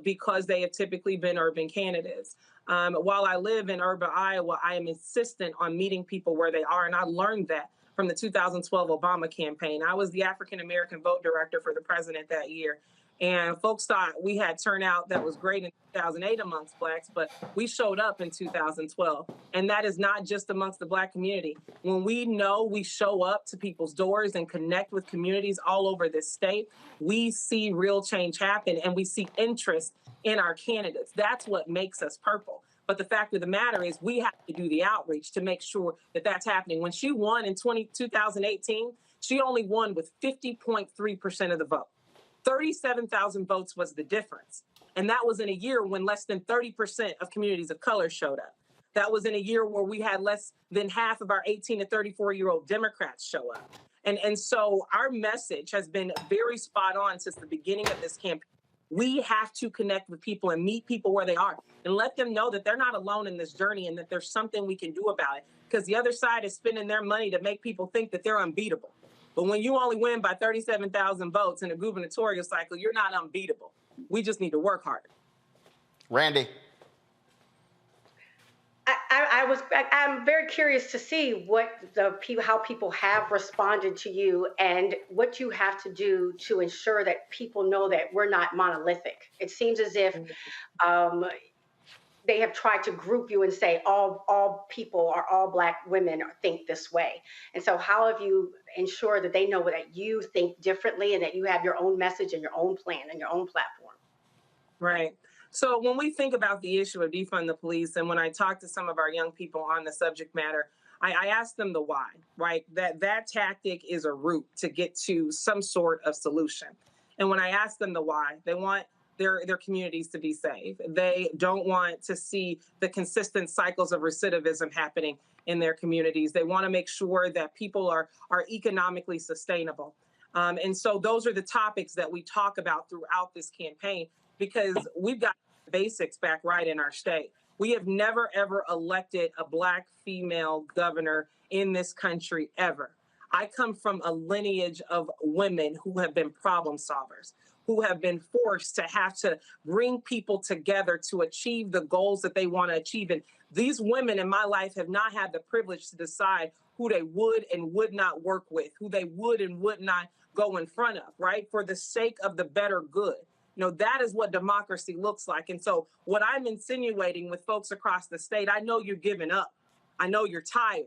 because they have typically been urban candidates. While I live in urban Iowa, I am insistent on meeting people where they are. And I learned that from the 2012 Obama campaign. I was the African-American vote director for the president that year. And folks thought we had turnout that was great in 2008 amongst Blacks, but we showed up in 2012. And that is not just amongst the Black community. When we know we show up to people's doors and connect with communities all over this state, we see real change happen and we see interest in our candidates. That's what makes us purple. But the fact of the matter is we have to do the outreach to make sure that that's happening. When she won in 2018, she only won with 50.3% of the vote. 37,000 votes was the difference. And that was in a year when less than 30% of communities of color showed up. That was in a year where we had less than half of our 18 to 34-year-old Democrats show up. And so our message has been very spot on since the beginning of this campaign. We have to connect with people and meet people where they are and let them know that they're not alone in this journey and that there's something we can do about it. Because the other side is spending their money to make people think that they're unbeatable. But when you only win by 37,000 votes in a gubernatorial cycle, you're not unbeatable. We just need to work harder. Randy. I'm very curious to see how people have responded to you and what you have to do to ensure that people know that we're not monolithic. It seems as if they have tried to group you and say all people or all Black women think this way. And so how have you ensured that they know that you think differently and that you have your own message and your own plan and your own platform? Right. So when we think about the issue of defund the police, and when I talk to some of our young people on the subject matter, I ask them the why, right? That tactic is a route to get to some sort of solution. And when I ask them the why, they want their communities to be safe. They don't want to see the consistent cycles of recidivism happening in their communities. They want to make sure that people are economically sustainable. And so those are the topics that we talk about throughout this campaign, because we've got basics back right in our state. We have never, ever elected a Black female governor in this country ever. I come from a lineage of women who have been problem solvers, who have been forced to have to bring people together to achieve the goals that they want to achieve. And these women in my life have not had the privilege to decide who they would and would not work with, who they would and would not go in front of, right? For the sake of the better good. That is what democracy looks like. And so what I'm insinuating with folks across the state, I know you're giving up. I know you're tired.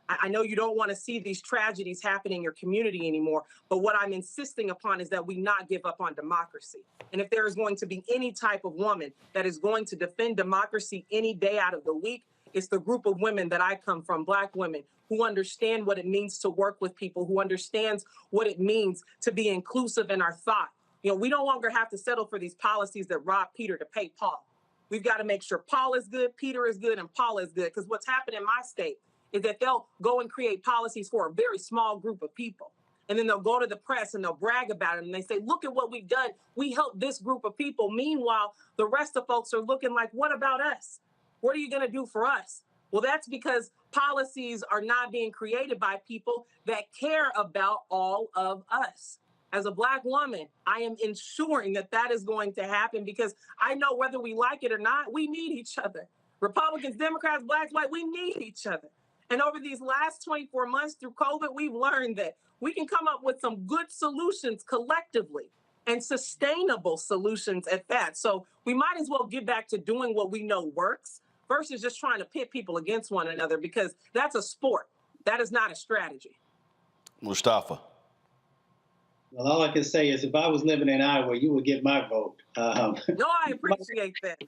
I know you don't want to see these tragedies happening in your community anymore. But what I'm insisting upon is that we not give up on democracy. And if there is going to be any type of woman that is going to defend democracy any day out of the week, it's the group of women that I come from, Black women, who understand what it means to work with people, who understands what it means to be inclusive in our thought. We no longer have to settle for these policies that rob Peter to pay Paul. We've got to make sure Paul is good, Peter is good, and Paul is good. Because what's happened in my state is that they'll go and create policies for a very small group of people. And then they'll go to the press and they'll brag about it. And they say, look at what we've done. We helped this group of people. Meanwhile, the rest of folks are looking like, what about us? What are you going to do for us? Well, that's because policies are not being created by people that care about all of us. As a Black woman, I am ensuring that that is going to happen because I know whether we like it or not, we need each other. Republicans, Democrats, Blacks, white, we need each other. And over these last 24 months through COVID, we've learned that we can come up with some good solutions collectively and sustainable solutions at that. So we might as well get back to doing what we know works versus just trying to pit people against one another because that's a sport. That is not a strategy. Mustafa. Well, all I can say is if I was living in Iowa, you would get my vote. No, I appreciate that.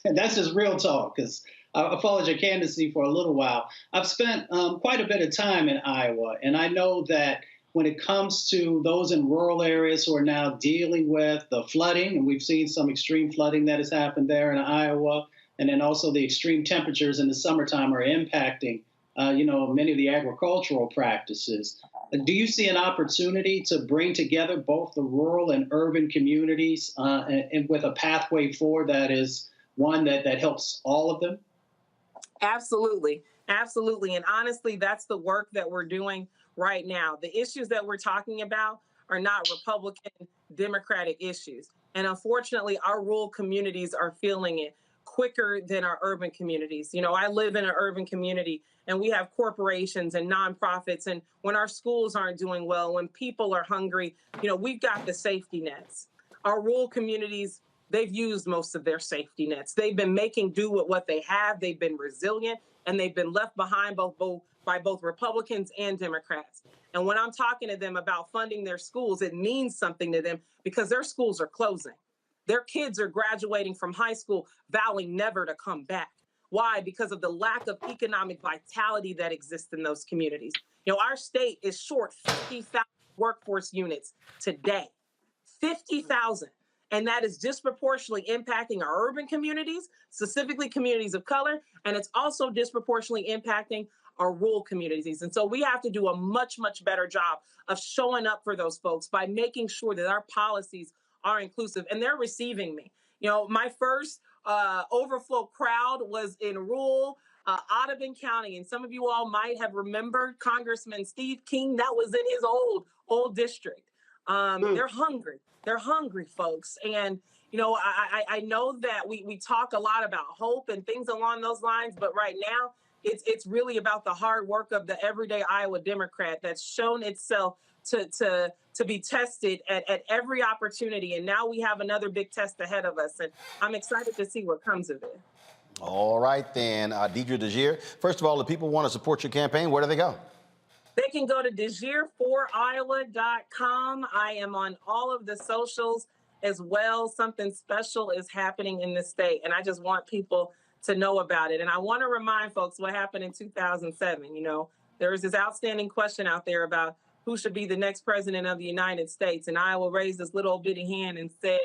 And that's just real talk, because I followed your candidacy for a little while. I've spent quite a bit of time in Iowa, and I know that when it comes to those in rural areas who are now dealing with the flooding, and we've seen some extreme flooding that has happened there in Iowa, and then also the extreme temperatures in the summertime are impacting, many of the agricultural practices. Do you see an opportunity to bring together both the rural and urban communities and with a pathway forward that is one that helps all of them? Absolutely. Absolutely. And honestly, that's the work that we're doing right now. The issues that we're talking about are not Republican, Democratic issues. And unfortunately, our rural communities are feeling it quicker than our urban communities. You know, I live in an urban community and we have corporations and nonprofits. And when our schools aren't doing well, when people are hungry, we've got the safety nets. Our rural communities, they've used most of their safety nets. They've been making do with what they have. They've been resilient and they've been left behind by both Republicans and Democrats. And when I'm talking to them about funding their schools, it means something to them because their schools are closing. Their kids are graduating from high school vowing never to come back. Why? Because of the lack of economic vitality that exists in those communities. Our state is short 50,000 workforce units today. 50,000. And that is disproportionately impacting our urban communities, specifically communities of color, and it's also disproportionately impacting our rural communities. And so we have to do a much, much better job of showing up for those folks by making sure that our policies are inclusive and they're receiving me. My first overflow crowd was in rural Audubon County, and some of you all might have remembered Congressman Steve King. That was in his old district. They're hungry. They're hungry, folks. And, I know that we talk a lot about hope and things along those lines, but right now it's really about the hard work of the everyday Iowa Democrat that's shown itself to be tested at every opportunity. And now we have another big test ahead of us. And I'm excited to see what comes of it. All right, then. Deidre Dejear, first of all, if people want to support your campaign, where do they go? They can go to DejierForIowa.com. I am on all of the socials as well. Something special is happening in the state, and I just want people to know about it. And I want to remind folks what happened in 2007. There was this outstanding question out there about who should be the next president of the United States. And Iowa raised this little bitty hand and said,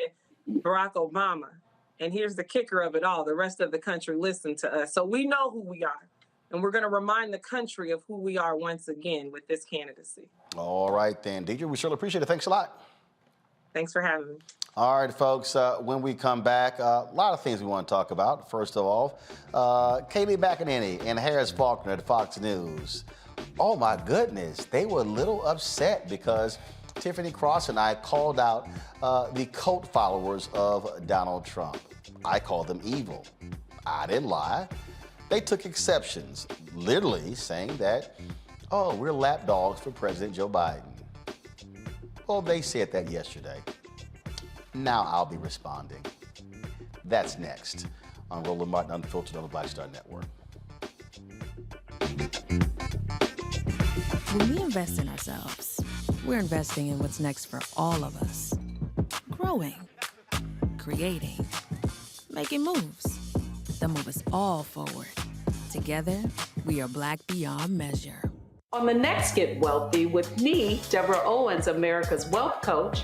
Barack Obama. And here's the kicker of it all. The rest of the country listened to us. So we know who we are. And we're going to remind the country of who we are once again with this candidacy. All right, then. Deidre, we surely appreciate it. Thanks a lot. Thanks for having me. All right, folks, when we come back, a lot of things we want to talk about. First of all, Kayleigh McEnany and Harris Faulkner at Fox News. Oh, my goodness. They were a little upset because Tiffany Cross and I called out the cult followers of Donald Trump. I called them evil. I didn't lie. They took exceptions, literally saying that, oh, we're lapdogs for President Joe Biden. Well, they said that yesterday. Now I'll be responding. That's next on Roland Martin Unfiltered on the Black Star Network. When we invest in ourselves, we're investing in what's next for all of us. Growing, creating, making moves that move us all forward. Together, we are Black beyond measure. On the next Get Wealthy with me, Deborah Owens, America's Wealth Coach,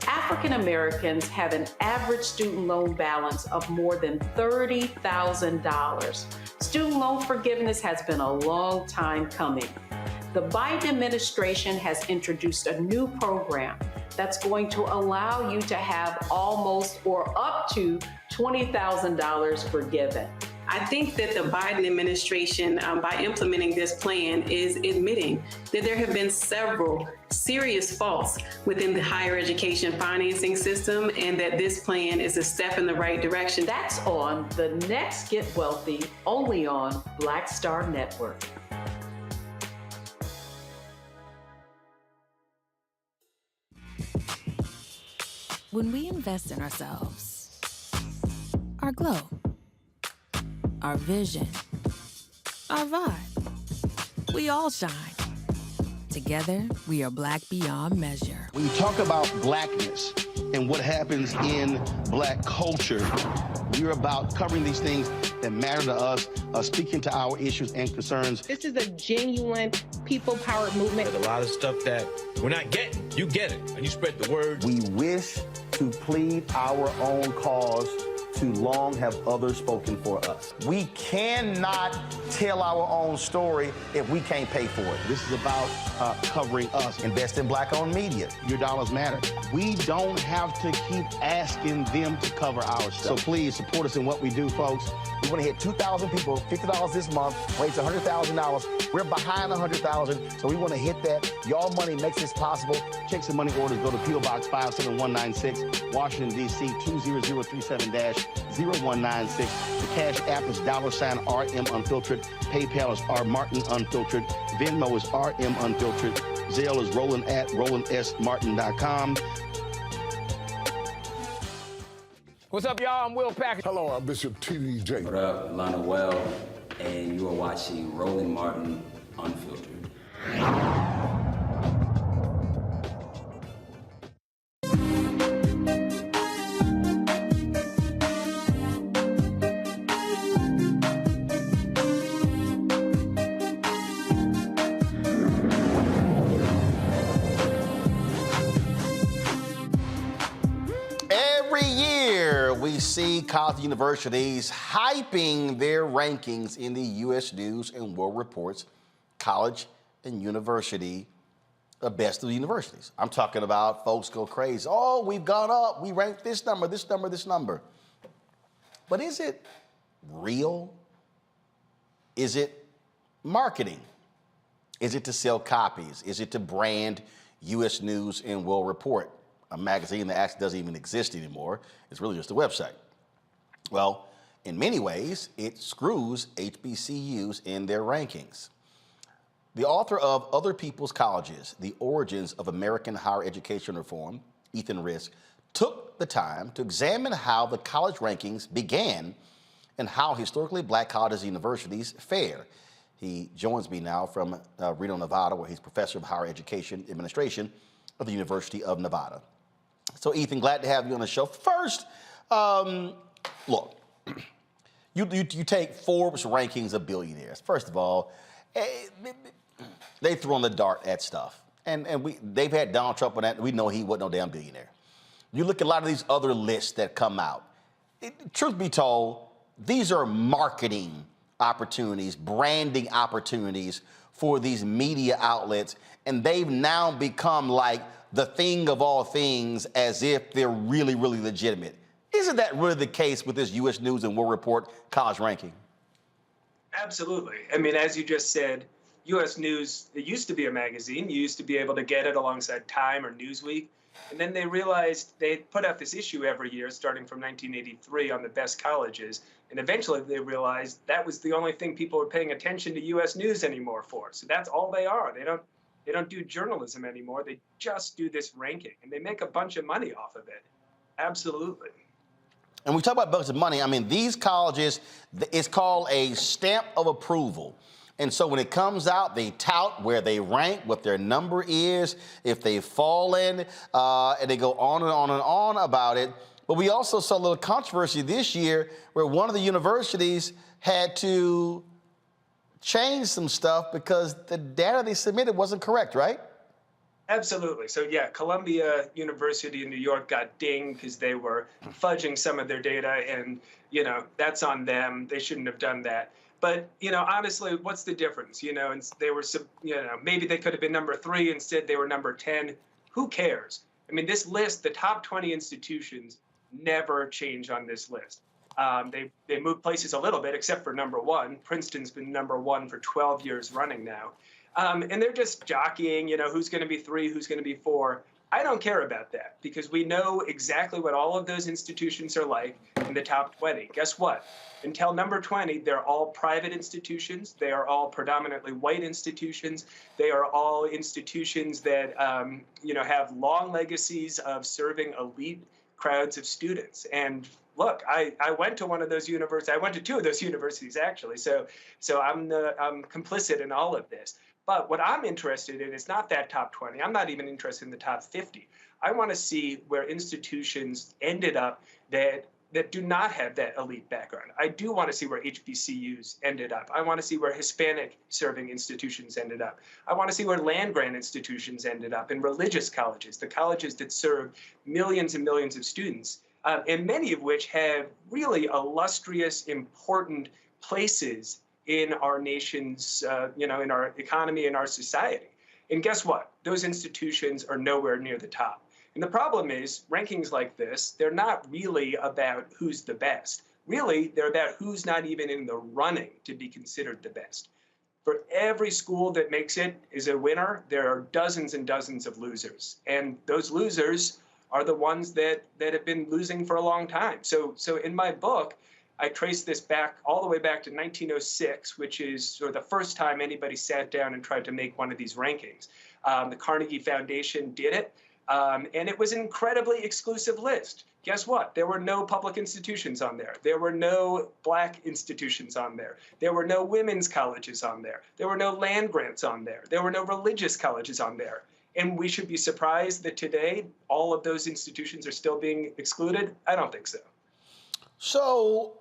African Americans have an average student loan balance of more than $30,000. Student loan forgiveness has been a long time coming. The Biden administration has introduced a new program that's going to allow you to have almost or up to $20,000 forgiven. I think that the Biden administration, by implementing this plan, is admitting that there have been several serious faults within the higher education financing system, and that this plan is a step in the right direction. That's on the next Get Wealthy, only on Black Star Network. When we invest in ourselves, our glow, our vision, our vibe, we all shine. Together, we are Black beyond measure. When you talk about blackness and what happens in Black culture, we're about covering these things that matter to us, speaking to our issues and concerns. This is a genuine people-powered movement. There's a lot of stuff that we're not getting. You get it, and you spread the word. We wish to plead our own cause. Too long have others spoken for us. We cannot tell our own story if we can't pay for it. This is about covering us. Invest in Black-owned media. Your dollars matter. We don't have to keep asking them to cover our stuff. So please support us in what we do, folks. We want to hit 2,000 people, $50 this month, raise $100,000. We're behind 100,000, so we want to hit that. Y'all money makes this possible. Check some money orders. Go to P.O. Box 57196, Washington, D.C. 20037-0196. The Cash App is $RM Unfiltered. PayPal is R Martin Unfiltered. Venmo is RM Unfiltered. Zelle is Roland at RolandSMartin.com. What's up, y'all? I'm Will Packer. Hello, I'm Bishop T.D. Jakes. What up, Lana Well, and you are watching Roland Martin Unfiltered. We see college universities hyping their rankings in the U.S. News and World Report's college and university best of the universities. I'm talking about folks go crazy. Oh, we've gone up. We ranked this number, this number, this number. But is it real? Is it marketing? Is it to sell copies? Is it to brand U.S. News and World Report, a magazine that actually doesn't even exist anymore? It's really just a website. Well, in many ways, it screws HBCUs in their rankings. The author of Other People's Colleges, The Origins of American Higher Education Reform, Ethan Risk, took the time to examine how the college rankings began and how historically Black colleges and universities fare. He joins me now from Reno, Nevada, where he's professor of higher education administration of the University of Nevada. So, Ethan, glad to have you on the show. First, look, you take Forbes rankings of billionaires. First of all, they throw on the dart at stuff. And they've had Donald Trump on that. We know he wasn't no damn billionaire. You look at a lot of these other lists that come out. Truth be told, these are marketing opportunities, branding opportunities for these media outlets. And they've now become like the thing of all things, as if they're really, really legitimate. Isn't that really the case with this U.S. News and World Report college ranking? Absolutely. I mean, as you just said, U.S. News, it used to be a magazine. You used to be able to get it alongside Time or Newsweek. And then they realized they put out this issue every year, starting from 1983, on the best colleges. And eventually they realized that was the only thing people were paying attention to U.S. News anymore for. So that's all they are. They don't do journalism anymore. They just do this ranking, and they make a bunch of money off of it. Absolutely. And we talk about bunch of money. I mean, these colleges, it's called a stamp of approval. And so when it comes out, they tout where they rank, what their number is, if they've fallen, and they go on and on and on about it. But we also saw a little controversy this year where one of the universities had to change some stuff because the data they submitted wasn't correct, right? Absolutely. So yeah, Columbia University in New York got dinged because they were fudging some of their data, and that's on them. They shouldn't have done that. But, honestly, what's the difference? And they were, maybe they could have been number 3. Instead, they were number 10. Who cares? I mean, this list, the top 20 institutions never change on this list. They move places a little bit, except for number 1. Princeton's been number 1 for 12 years running now. And they're just jockeying, who's going to be 3, who's going to be 4. I don't care about that because we know exactly what all of those institutions are like in the top 20. Guess what? Until number 20, they're all private institutions. They are all predominantly white institutions. They are all institutions that, have long legacies of serving elite crowds of students. And look, I went to one of those universities. I went to 2 of those universities, actually. So I'm complicit in all of this. But what I'm interested in is not that top 20. I'm not even interested in the top 50. I want to see where institutions ended up that do not have that elite background. I do want to see where HBCUs ended up. I want to see where Hispanic serving institutions ended up. I want to see where land-grant institutions ended up and religious colleges, the colleges that serve millions and millions of students, and many of which have really illustrious, important places in our nation's, in our economy and our society. And guess what? Those institutions are nowhere near the top. And the problem is, rankings like this, they're not really about who's the best. Really, they're about who's not even in the running to be considered the best. For every school that makes it is a winner, there are dozens and dozens of losers. And those losers are the ones that have been losing for a long time. So in my book, I traced this back all the way back to 1906, which is sort of the first time anybody sat down and tried to make one of these rankings. The Carnegie Foundation did it, and it was an incredibly exclusive list. Guess what? There were no public institutions on there. There were no black institutions on there. There were no women's colleges on there. There were no land grants on there. There were no religious colleges on there. And we should be surprised that today all of those institutions are still being excluded? I don't think so. So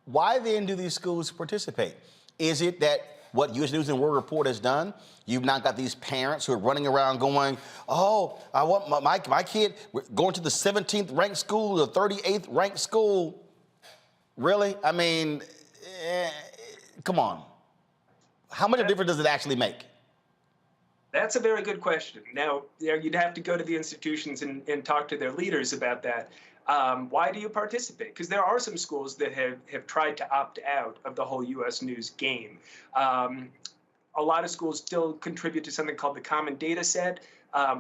why then do these schools participate? Is it that what U.S. News and World Report has done? You've now got these parents who are running around going, oh, I want my kid going to the 17th ranked school, the 38th ranked school. Really? I mean, come on. How much of a difference does it actually make? That's a very good question. Now, you'd have to go to the institutions and talk to their leaders about that. Why do you participate? Because there are some schools that have tried to opt out of the whole U.S. News game. A lot of schools still contribute to something called the Common Data Set,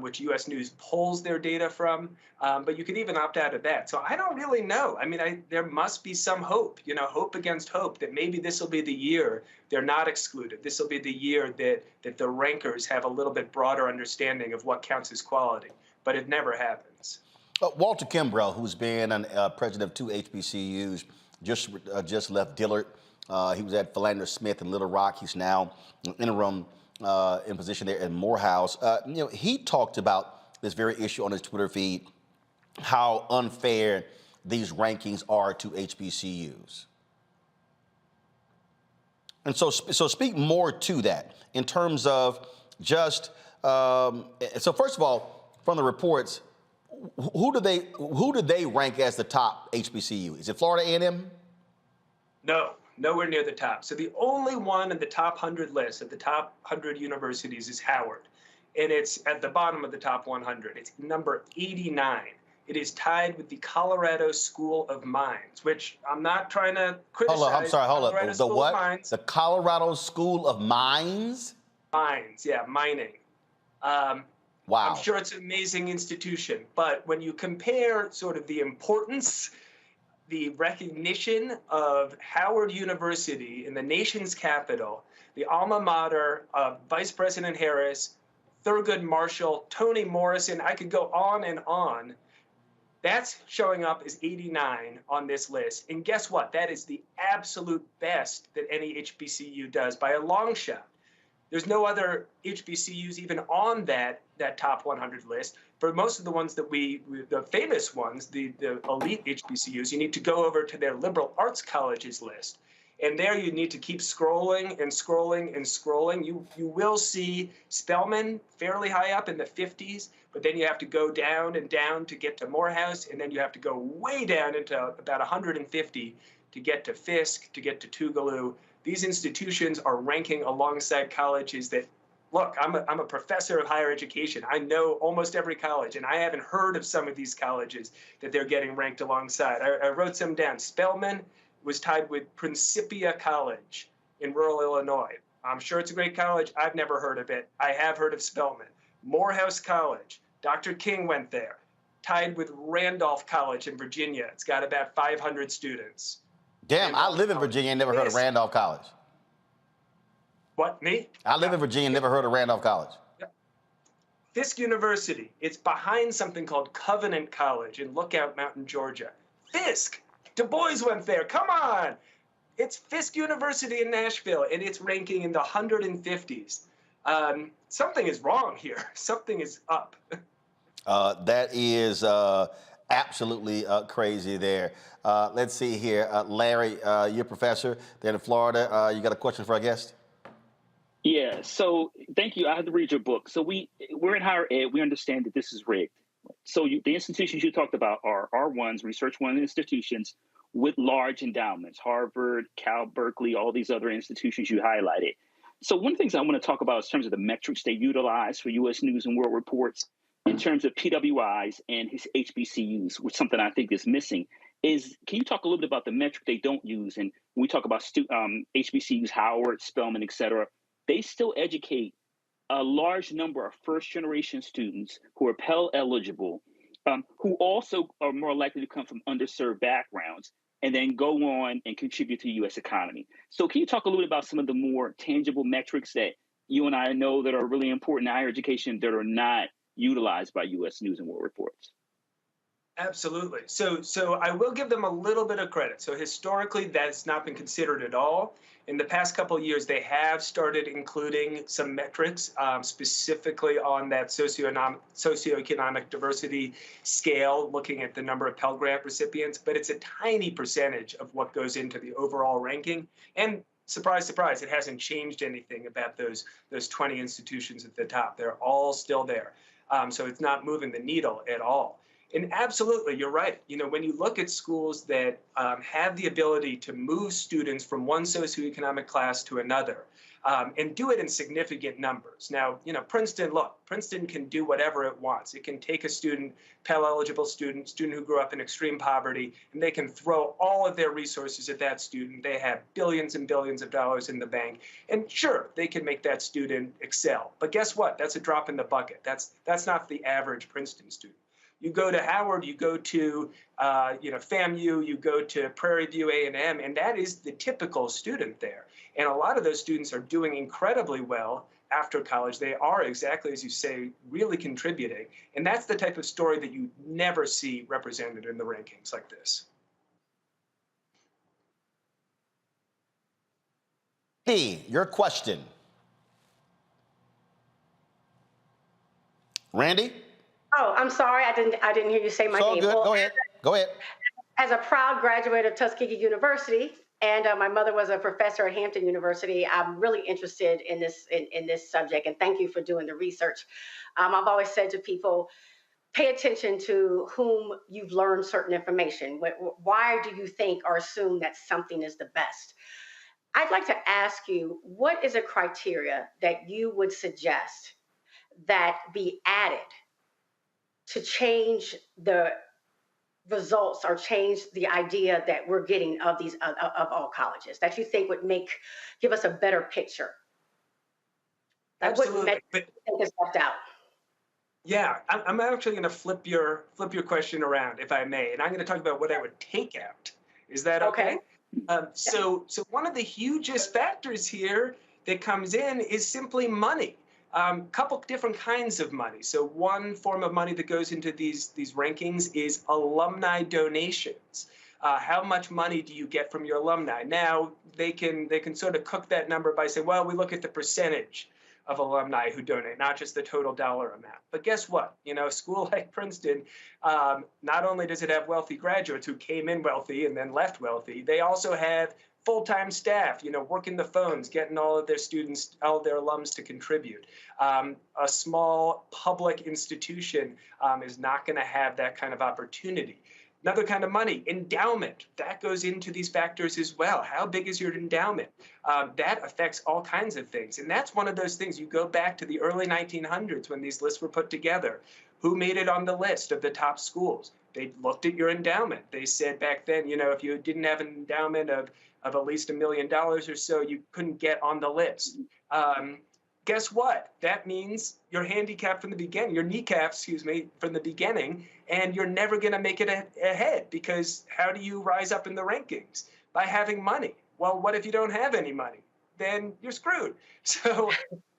which U.S. News pulls their data from. But you could even opt out of that. So I don't really know. I mean, there must be some hope, hope against hope, that maybe this will be the year they're not excluded. This will be the year that the rankers have a little bit broader understanding of what counts as quality. But it never happens. Walter Kimbrell, who's been president of 2 HBCUs, just left Dillard. He was at Philander Smith in Little Rock. He's now interim in position there at Morehouse. He talked about this very issue on his Twitter feed, how unfair these rankings are to HBCUs. And so speak more to that in terms of just, so first of all, from the reports, who do they rank as the top HBCU? Is it Florida A&M? No, nowhere near the top. So the only one in the top 100 list of the top 100 universities is Howard, and it's at the bottom of the top 100. It's number 89. It is tied with the Colorado School of Mines, which I'm not trying to criticize. Hold up. The what? Mines. The Colorado School of Mines? Mines, yeah, mining. Wow. I'm sure it's an amazing institution, but when you compare sort of the importance, the recognition of Howard University in the nation's capital, the alma mater of Vice President Harris, Thurgood Marshall, Toni Morrison, I could go on and on. That's showing up as 89 on this list. And guess what? That is the absolute best that any HBCU does by a long shot. There's no other HBCUs even on that top 100 list. For most of the ones that the famous ones, the elite HBCUs, you need to go over to their liberal arts colleges list. And there you need to keep scrolling and scrolling and scrolling. You will see Spelman fairly high up in the 50s, but then you have to go down and down to get to Morehouse, and then you have to go way down into about 150 to get to Fisk, to get to Tougaloo. These institutions are ranking alongside colleges that, look, I'm a professor of higher education. I know almost every college, and I haven't heard of some of these colleges that they're getting ranked alongside. I wrote some down. Spelman was tied with Principia College in rural Illinois. I'm sure it's a great college. I've never heard of it. I have heard of Spelman. Morehouse College, Dr. King went there, tied with Randolph College in Virginia. It's got about 500 students. Damn, I live in Virginia and never heard of Randolph College. What, me? I live in Virginia and never heard of Randolph College. Fisk University, it's behind something called Covenant College in Lookout Mountain, Georgia. Fisk! Du Bois went there, come on! It's Fisk University in Nashville, and it's ranking in the 150s. Something is wrong here. Something is up. That is absolutely crazy there. Let's see here. Larry, you're a professor there in Florida. You got a question for our guest? Yeah, so thank you. I had to read your book. So we're in higher ed. We understand that this is rigged. So the institutions you talked about are R1s, research one institutions with large endowments, Harvard, Cal, Berkeley, all these other institutions you highlighted. So one of the things I want to talk about is in terms of the metrics they utilize for U.S. News and World Reports in terms of PWIs and his HBCUs, which is something I think is missing. Can you talk a little bit about the metric they don't use? And when we talk about HBCUs, Howard, Spelman, et cetera, they still educate a large number of first-generation students who are Pell eligible, who also are more likely to come from underserved backgrounds and then go on and contribute to the U.S. economy. So can you talk a little bit about some of the more tangible metrics that you and I know that are really important in higher education that are not utilized by U.S. News and World Reports? Absolutely. So I will give them a little bit of credit. So historically, that's not been considered at all. In the past couple of years, they have started including some metrics specifically on that socioeconomic diversity scale, looking at the number of Pell Grant recipients, but it's a tiny percentage of what goes into the overall ranking. And surprise, surprise, it hasn't changed anything about those 20 institutions at the top. They're all still there. So it's not moving the needle at all. And absolutely, you're right. You know, when you look at schools that have the ability to move students from one socioeconomic class to another and do it in significant numbers. Now, you know, Princeton can do whatever it wants. It can take a student, Pell-eligible student who grew up in extreme poverty, and they can throw all of their resources at that student. They have billions and billions of dollars in the bank. And sure, they can make that student excel. But guess what? That's a drop in the bucket. That's not the average Princeton student. You go to Howard, you go to FAMU, you go to Prairie View A&M, and that is the typical student there. And a lot of those students are doing incredibly well after college. They are, exactly as you say, really contributing. And that's the type of story that you never see represented in the rankings like this. Hey, your question. Randy? Oh, I'm sorry. I didn't hear you say my So name. good. Well, Go ahead. Go ahead. As a proud graduate of Tuskegee University, and my mother was a professor at Hampton University, I'm really interested in this subject. And thank you for doing the research. I've always said to people, pay attention to whom you've learned certain information. Why do you think or assume that something is the best? I'd like to ask you, what is a criteria that you would suggest that be added to change the results or change the idea that we're getting of these of all colleges that you think would give us a better picture? Absolutely. What think is left out? Yeah, I'm actually going to flip your question around, if I may, and I'm going to talk about what I would take out. Is that okay? So one of the hugest factors here that comes in is simply money. Couple different kinds of money. So one form of money that goes into these rankings is alumni donations. How much money do you get from your alumni? Now they can sort of cook that number by saying, well, we look at the percentage of alumni who donate, not just the total dollar amount. But guess what? You know, a school like Princeton, not only does it have wealthy graduates who came in wealthy and then left wealthy, they also have full-time staff, you know, working the phones, getting all of their students, all of their alums to contribute. A small public institution is not going to have that kind of opportunity. Another kind of money, endowment, that goes into these factors as well. How big is your endowment? That affects all kinds of things. And that's one of those things. You go back to the early 1900s when these lists were put together. Who made it on the list of the top schools? They looked at your endowment. They said back then, you know, if you didn't have an endowment of at least $1 million or so, you couldn't get on the list. Guess what? That means you're handicapped from the beginning. You're kneecapped, excuse me, from the beginning, and you're never going to make it ahead, because how do you rise up in the rankings? By having money. Well, what if you don't have any money? Then you're screwed. So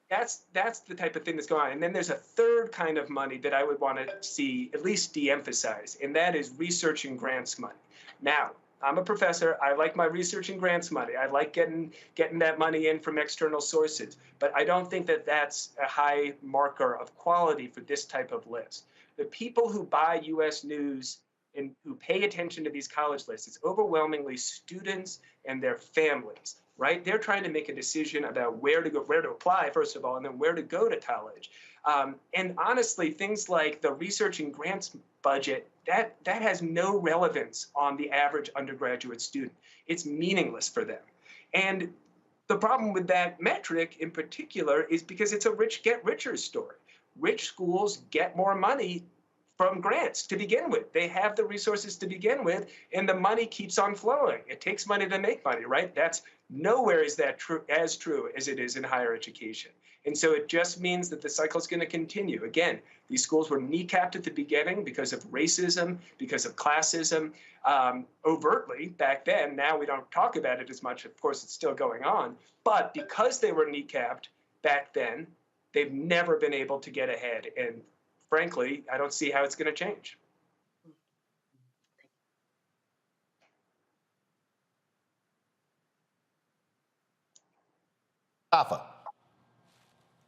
that's the type of thing that's going on. And then there's a third kind of money that I would want to see at least de-emphasized, and that is research and grants money. Now, I'm a professor. I like my research and grants money. I like getting that money in from external sources. But I don't think that that's a high marker of quality for this type of list. The people who buy U.S. news and who pay attention to these college lists, it's overwhelmingly students and their families, right? They're trying to make a decision about where to go, where to apply, first of all, and then where to go to college. And honestly, things like the research and grants budget, that has no relevance on the average undergraduate student. It's meaningless for them. And the problem with that metric in particular is because it's a rich get richer story. Rich schools get more money from grants to begin with. They have the resources to begin with, and the money keeps on flowing. It takes money to make money, right? That's nowhere is that as true as it is in higher education. And so it just means that the cycle is going to continue. Again, these schools were kneecapped at the beginning because of racism, because of classism, overtly back then. Now we don't talk about it as much. Of course, it's still going on. But because they were kneecapped back then, they've never been able to get ahead. And frankly, I don't see how it's going to change. Alpha.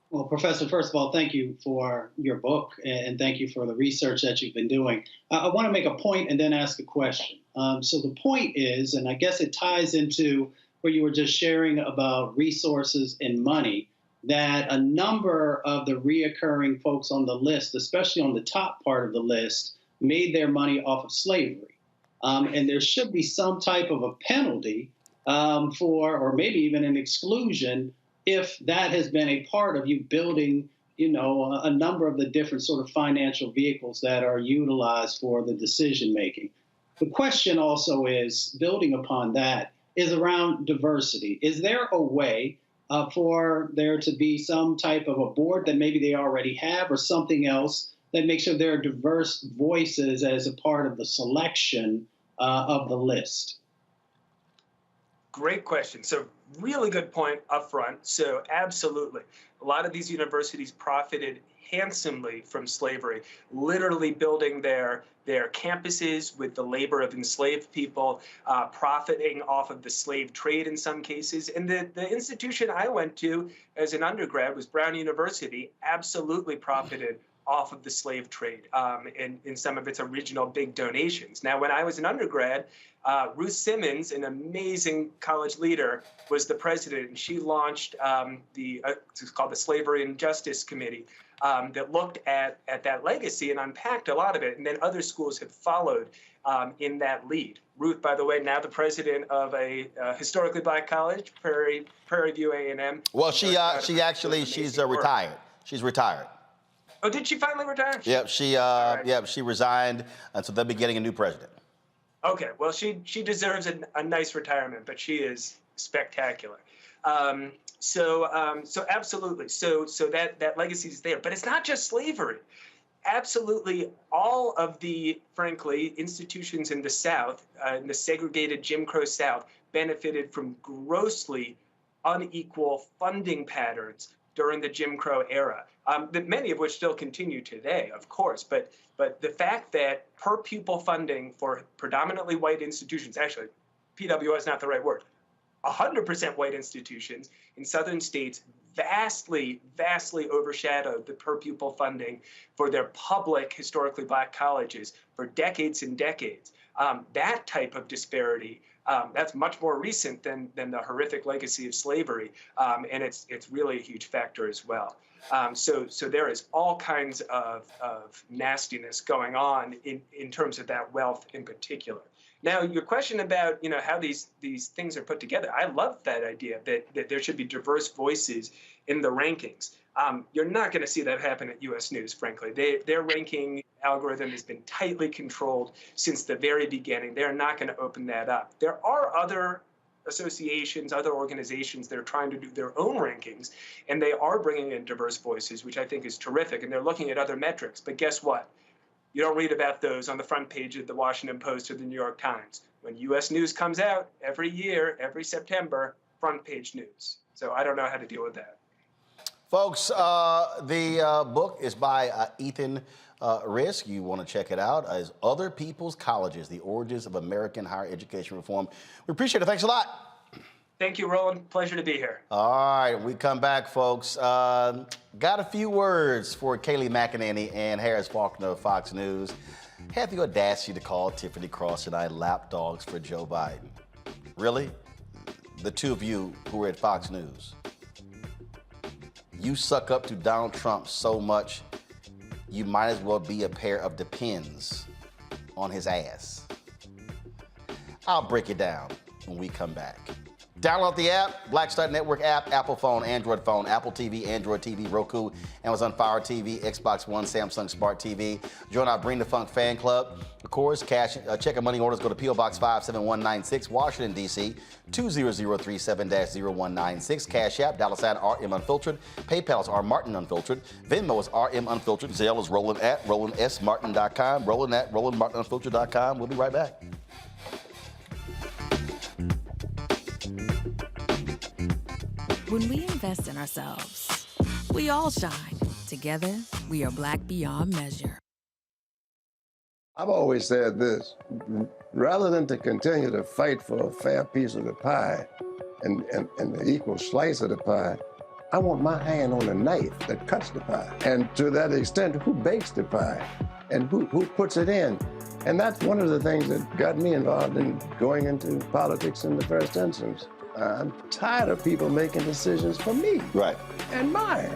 Well, Professor, first of all, thank you for your book, and thank you for the research that you've been doing. I want to make a point and then ask a question. So the point is, and I guess it ties into where you were just sharing about resources and money, that a number of the reoccurring folks on the list, especially on the top part of the list, made their money off of slavery. And there should be some type of a penalty for, or maybe even an exclusion, if that has been a part of you building, you know, a number of the different sort of financial vehicles that are utilized for the decision making. The question also is, building upon that, is around diversity. Is there a way for there to be some type of a board that maybe they already have, or something else that makes sure there are diverse voices as a part of the selection of the list? Great question. So really good point up front. So absolutely. A lot of these universities profited handsomely from slavery, literally building their campuses with the labor of enslaved people, profiting off of the slave trade in some cases. And the institution I went to as an undergrad was Brown University, absolutely profited off of the slave trade in some of its original big donations. Now, when I was an undergrad, Ruth Simmons, an amazing college leader, was the president, and she launched it's called the Slavery and Justice Committee that looked at that legacy and unpacked a lot of it. And then other schools have followed in that lead. Ruth, by the way, now the president of a historically black college, Prairie View A&M. Well, she's retired. She's retired. Oh, did she finally retire? Yep, she resigned, and so they'll be getting a new president. Okay, well, she deserves a nice retirement, but she is spectacular. So absolutely. So that legacy is there, but it's not just slavery. Absolutely, all of the, frankly, institutions in the South, in the segregated Jim Crow South, benefited from grossly unequal funding patterns during the Jim Crow era, that many of which still continue today, of course. But the fact that per pupil funding for predominantly white institutions, actually, PWI is not the right word, 100% white institutions in southern states vastly overshadowed the per pupil funding for their public historically black colleges for decades and decades. That type of disparity That's much more recent than the horrific legacy of slavery, and it's really a huge factor as well. So there is all kinds of nastiness going on in terms of that wealth in particular. Now, your question about how these things are put together, I love that idea that there should be diverse voices in the rankings. You're not going to see that happen at U.S. News, frankly. Their ranking algorithm has been tightly controlled since the very beginning. They're not going to open that up. There are other associations, other organizations that are trying to do their own rankings, and they are bringing in diverse voices, which I think is terrific, and they're looking at other metrics. But guess what? You don't read about those on the front page of the Washington Post or the New York Times. When U.S. News comes out every year, every September, front page news. So I don't know how to deal with that. Folks, the book is by Ethan Risk. You want to check it out. As Other People's Colleges, The Origins of American Higher Education Reform. We appreciate it. Thanks a lot. Thank you, Roland. Pleasure to be here. All right, we come back, folks. Got a few words for Kayleigh McEnany and Harris Faulkner of Fox News. Had the audacity to call Tiffany Cross and I lapdogs for Joe Biden. Really? The two of you who were at Fox News. You suck up to Donald Trump so much, you might as well be a pair of Depends on his ass. I'll break it down when we come back. Download the app, Black Star Network app, Apple phone, Android phone, Apple TV, Android TV, Roku, Amazon Fire TV, Xbox One, Samsung Smart TV. Join our Bring the Funk fan club. Of course, cash, check and money orders go to P.O. Box 57196, Washington, D.C., 20037-0196. Cash App, $RM Unfiltered. PayPal is R Martin Unfiltered. Venmo is RM Unfiltered. Zelle is Roland at RolandSMartin.com. Roland at RolandMartinUnfiltered.com. We'll be right back. When we invest in ourselves, we all shine. Together, we are Black beyond measure. I've always said this, rather than to continue to fight for a fair piece of the pie and the equal slice of the pie, I want my hand on the knife that cuts the pie. And to that extent, who bakes the pie and who puts it in? And that's one of the things that got me involved in going into politics in the first instance. I'm tired of people making decisions for me. Right. And mine.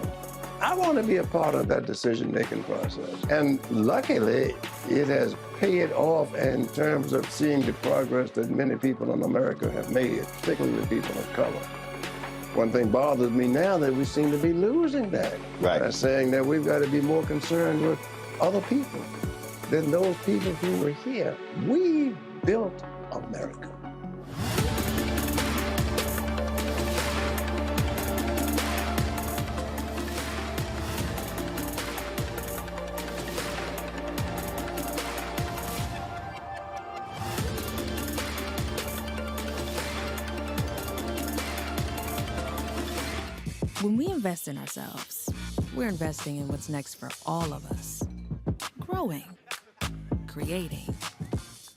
I want to be a part of that decision-making process. And luckily, it has paid off in terms of seeing the progress that many people in America have made, particularly the people of color. One thing bothers me now that we seem to be losing that. Right. By saying that we've got to be more concerned with other people than those people who were here. We built America. When we invest in ourselves, we're investing in what's next for all of us. Growing, creating,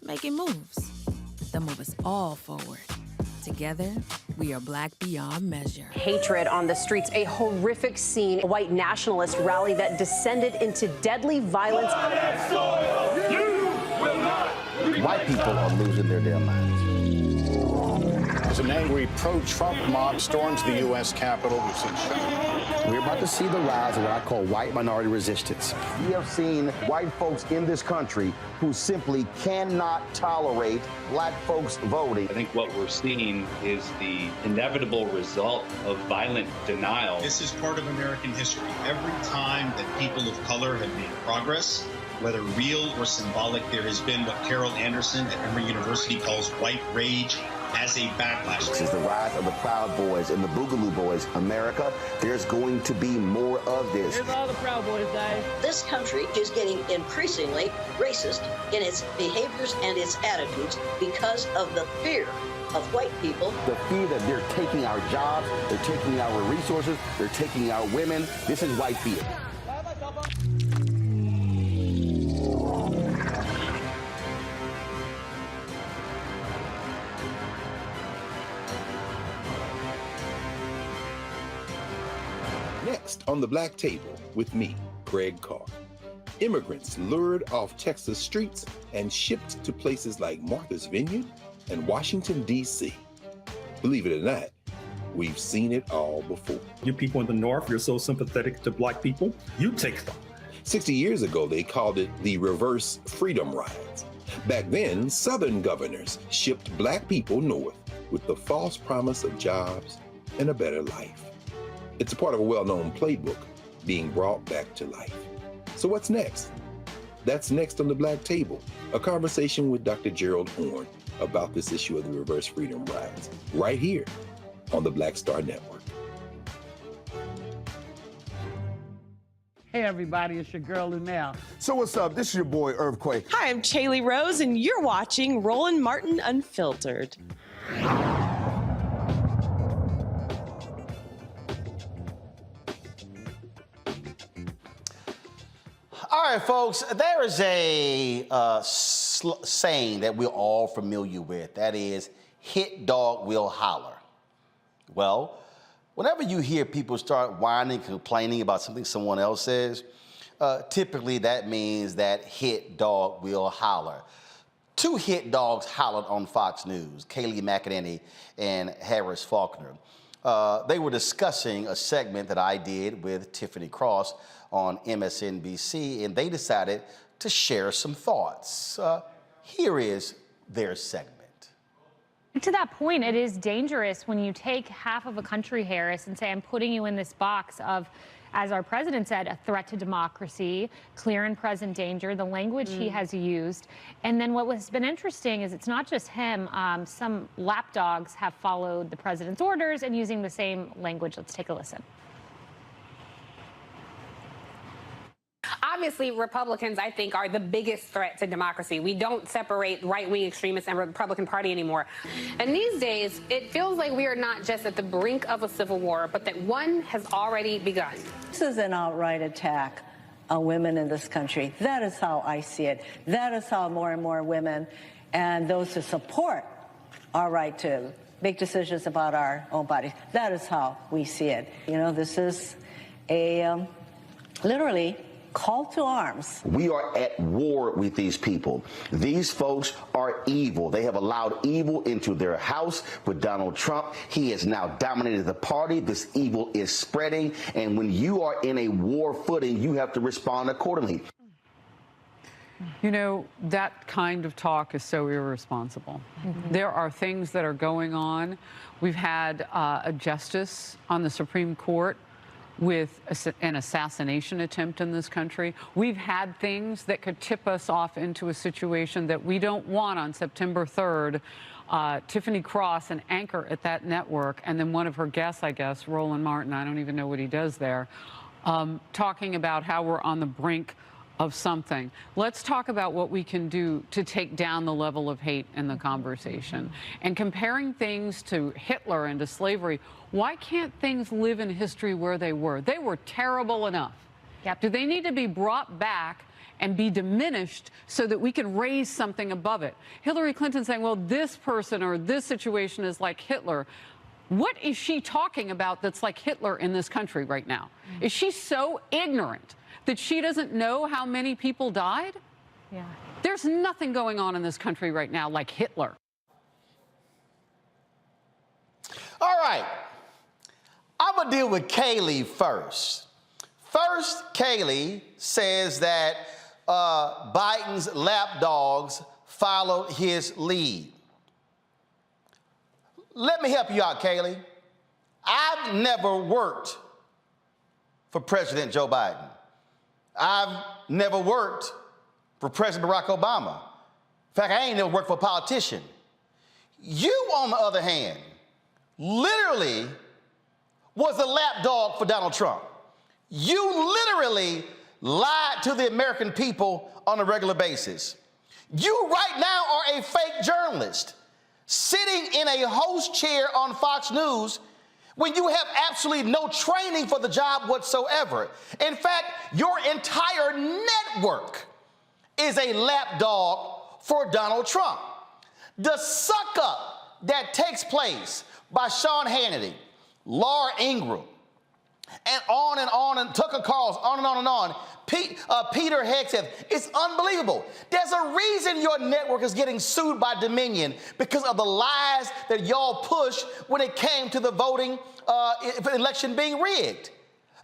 making moves that move us all forward. Together, we are Black beyond measure. Hatred on the streets, a horrific scene, a white nationalist rally that descended into deadly violence. White people are losing their damn minds. As an angry pro-Trump mob storms the U.S. Capitol, We're about to see the rise of what I call white minority resistance. We have seen white folks in this country who simply cannot tolerate black folks voting. I think what we're seeing is the inevitable result of violent denial. This is part of American history. Every time that people of color have made progress, whether real or symbolic, there has been what Carol Anderson at Emory University calls white rage as a backlash. This is the rise of the Proud Boys and the Boogaloo Boys. America, there's going to be more of this. Here's all the Proud Boys, guys. This country is getting increasingly racist in its behaviors and its attitudes because of the fear of white people. The fear that they're taking our jobs, they're taking our resources, they're taking our women. This is white fear. Next on the Black Table with me, Greg Carr. Immigrants lured off Texas streets and shipped to places like Martha's Vineyard, and Washington, D.C. Believe it or not, we've seen it all before. You people in the North, you're so sympathetic to Black people, you take them. 60 years ago, they called it the reverse freedom rides. Back then, Southern governors shipped Black people north with the false promise of jobs and a better life. It's a part of a well-known playbook being brought back to life. So what's next? That's next on the Black Table, a conversation with Dr. Gerald Horne about this issue of the reverse freedom rides, right here on the Black Star Network. Hey everybody, it's your girl Lunel. So what's up? This is your boy Earthquake. Hi, I'm Chaley Rose, and you're watching Roland Martin Unfiltered. All right, folks, there is a saying that we're all familiar with. That is, hit dog will holler. Well, whenever you hear people start whining, complaining about something someone else says, typically that means that hit dog will holler. Two hit dogs hollered on Fox News, Kayleigh McEnany and Harris Faulkner. They were discussing a segment that I did with Tiffany Cross on MSNBC, and they decided to share some thoughts. Here is their segment. To that point, it is dangerous when you take half of a country, Harris, and say, I'm putting you in this box of, as our president said, a threat to democracy, clear and present danger, the language he has used. And then what has been interesting is it's not just him. Some lapdogs have followed the president's orders and using the same language. Let's take a listen. Obviously, Republicans, I think, are the biggest threat to democracy. We don't separate right-wing extremists and Republican Party anymore. And these days, it feels like we are not just at the brink of a civil war, but that one has already begun. This is an outright attack on women in this country. That is how I see it. That is how more and more women and those who support our right to make decisions about our own bodies, that is how we see it. You know, this is a literally call to arms. We are at war with these people. These folks are evil. They have allowed evil into their house with Donald Trump. He has now dominated the party. This evil is spreading. And when you are in a war footing, you have to respond accordingly. You know, that kind of talk is so irresponsible. There are things that are going on. We've had a justice on the Supreme Court with an assassination attempt in this country. We've had things that could tip us off into a situation that we don't want on September 3rd. Tiffany Cross, an anchor at that network, and then one of her guests, I guess, Roland Martin, I don't even know what he does there, talking about how we're on the brink of something. Let's talk about what we can do to take down the level of hate in the conversation. And comparing things to Hitler and to slavery, why can't things live in history where they were? They were terrible enough. Yep. Do they need to be brought back and be diminished so that we can raise something above it? Hillary Clinton saying, well, this person or this situation is like Hitler. What is she talking about that's like Hitler in this country right now? Is she so ignorant that she doesn't know how many people died? Yeah. There's nothing going on in this country right now like Hitler. All right. I'm going to deal with Kayleigh first. First, Kayleigh says that Biden's lapdogs followed his lead. Let me help you out, Kayleigh. I've never worked for President Joe Biden. I've never worked for President Barack Obama. In fact, I ain't never worked for a politician. You, on the other hand, literally was a lapdog for Donald Trump. You literally lied to the American people on a regular basis. You right now are a fake journalist sitting in a host chair on Fox News when you have absolutely no training for the job whatsoever. In fact, your entire network is a lapdog for Donald Trump. The suck-up that takes place by Sean Hannity, Laura Ingraham, and on, and Tucker Carlson, on and on and on. Peter Hegseth, it's unbelievable. There's a reason your network is getting sued by Dominion because of the lies that y'all pushed when it came to the voting election being rigged.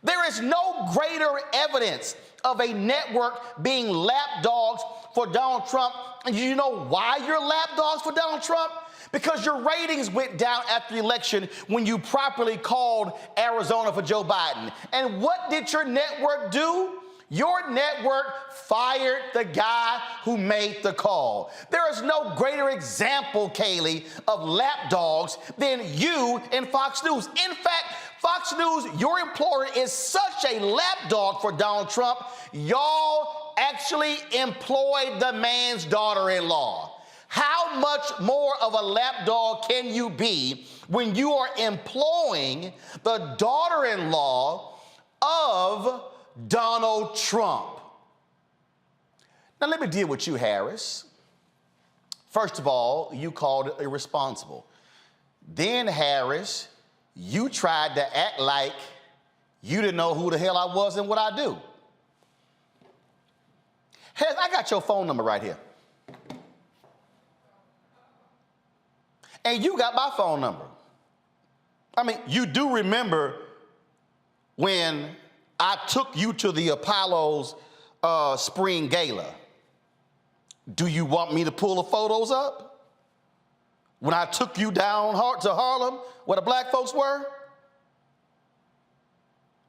There is no greater evidence of a network being lapdogs for Donald Trump. And you know why you're lapdogs for Donald Trump? Because your ratings went down after the election when you properly called Arizona for Joe Biden. And what did your network do? Your network fired the guy who made the call. There is no greater example, Kaylee, of lapdogs than you and Fox News. In fact, Fox News, your employer, is such a lapdog for Donald Trump, y'all actually employed the man's daughter-in-law. How much more of a lapdog can you be when you are employing the daughter-in-law of Donald Trump? Now, let me deal with you, Harris. First of all, you called it irresponsible. Then, Harris, you tried to act like you didn't know who the hell I was and what I do. Harris, I got your phone number right here. And you got my phone number. I mean, you do remember when I took you to the Apollo's spring gala. Do you want me to pull the photos up? When I took you down to Harlem, where the black folks were?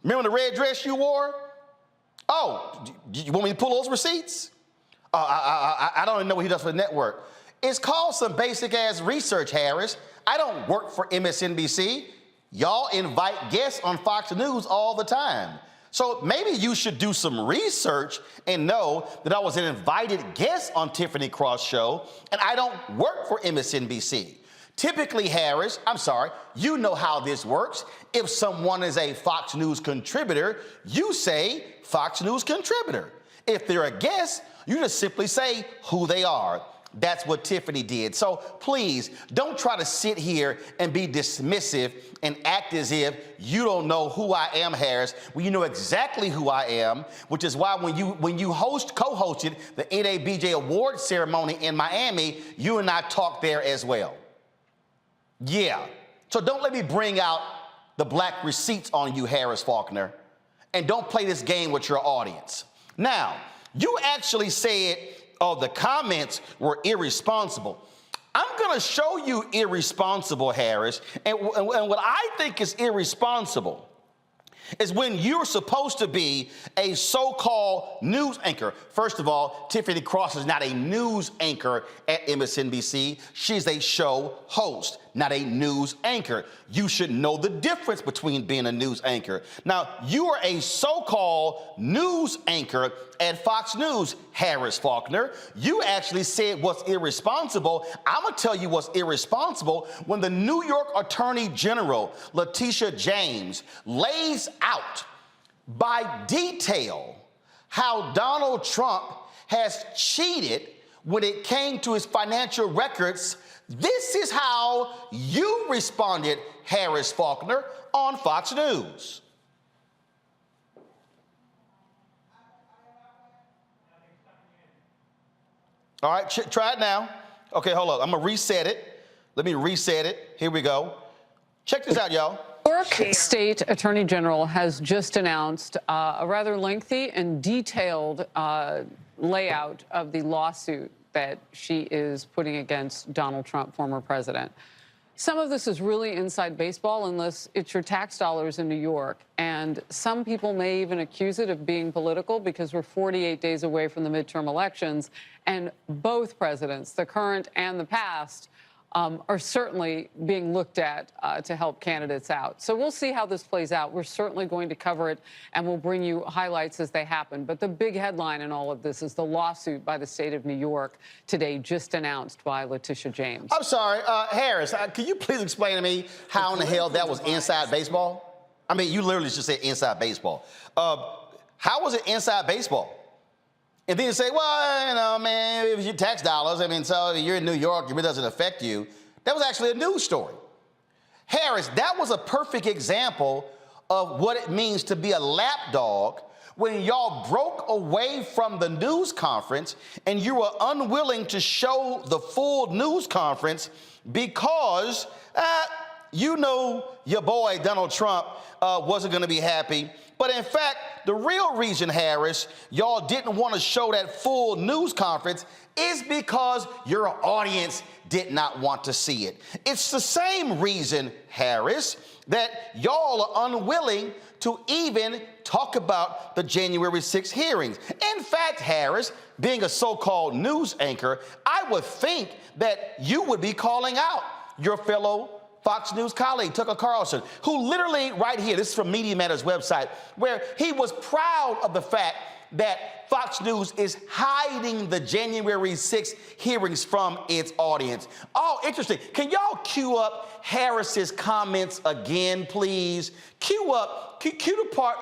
Remember the red dress you wore? Oh, do you want me to pull those receipts? I don't even know what he does for the network. It's called some basic-ass research, Harris. I don't work for MSNBC. Y'all invite guests on Fox News all the time. So maybe you should do some research and know that I was an invited guest on Tiffany Cross show, and I don't work for MSNBC. Typically, Harris, I'm sorry, you know how this works. If someone is a Fox News contributor, you say Fox News contributor. If they're a guest, you just simply say who they are. That's what Tiffany did. So please don't try to sit here and be dismissive and act as if you don't know who I am, Harris. Well, you know exactly who I am, which is why when you co-hosted the NABJ award ceremony in Miami, you and I talked there as well. Yeah. So don't let me bring out the black receipts on you, Harris Faulkner, and don't play this game with your audience. Now, you actually said, oh, the comments were irresponsible. I'm going to show you irresponsible, Harris. And what I think is irresponsible is when you're supposed to be a so-called news anchor. First of all, Tiffany Cross is not a news anchor at MSNBC. She's a show host, not a news anchor. You should know the difference between being a news anchor. Now, you are a so-called news anchor at Fox News, Harris Faulkner. You actually said what's irresponsible. I'm going to tell you what's irresponsible when the New York Attorney General, Letitia James, lays out by detail how Donald Trump has cheated when it came to his financial records. This is how you responded, Harris Faulkner, on Fox News. All right, try it now. Okay, hold on. I'm going to reset it. Let me reset it. Here we go. Check this out, y'all. New York State Attorney General has just announced a rather lengthy and detailed layout of the lawsuit that she is putting against Donald Trump, former president. Some of this is really inside baseball unless it's your tax dollars in New York. And some people may even accuse it of being political because we're 48 days away from the midterm elections. And both presidents, the current and the past, are certainly being looked at to help candidates out. So we'll see how this plays out. We're certainly going to cover it, and we'll bring you highlights as they happen. But the big headline in all of this is the lawsuit by the state of New York today, just announced by Letitia James. I'm sorry, Harris, can you please explain to me how in the hell that was inside baseball? I mean, you literally just said inside baseball. How was it inside baseball? And then you say, well, you know, man, it was your tax dollars. I mean, so you're in New York, it doesn't affect you. That was actually a news story. Harris, that was a perfect example of what it means to be a lapdog when y'all broke away from the news conference and you were unwilling to show the full news conference because you know your boy Donald Trump wasn't going to be happy. But in fact, the real reason, Harris, y'all didn't want to show that full news conference is because your audience did not want to see it. It's the same reason, Harris, that y'all are unwilling to even talk about the January 6th hearings. In fact, Harris, being a so-called news anchor, I would think that you would be calling out your fellow Fox News colleague, Tucker Carlson, who literally right here, this is from Media Matters website, where he was proud of the fact that Fox News is hiding the January 6th hearings from its audience. Oh, interesting. Can y'all cue up Harris's comments again, please? Cue the part,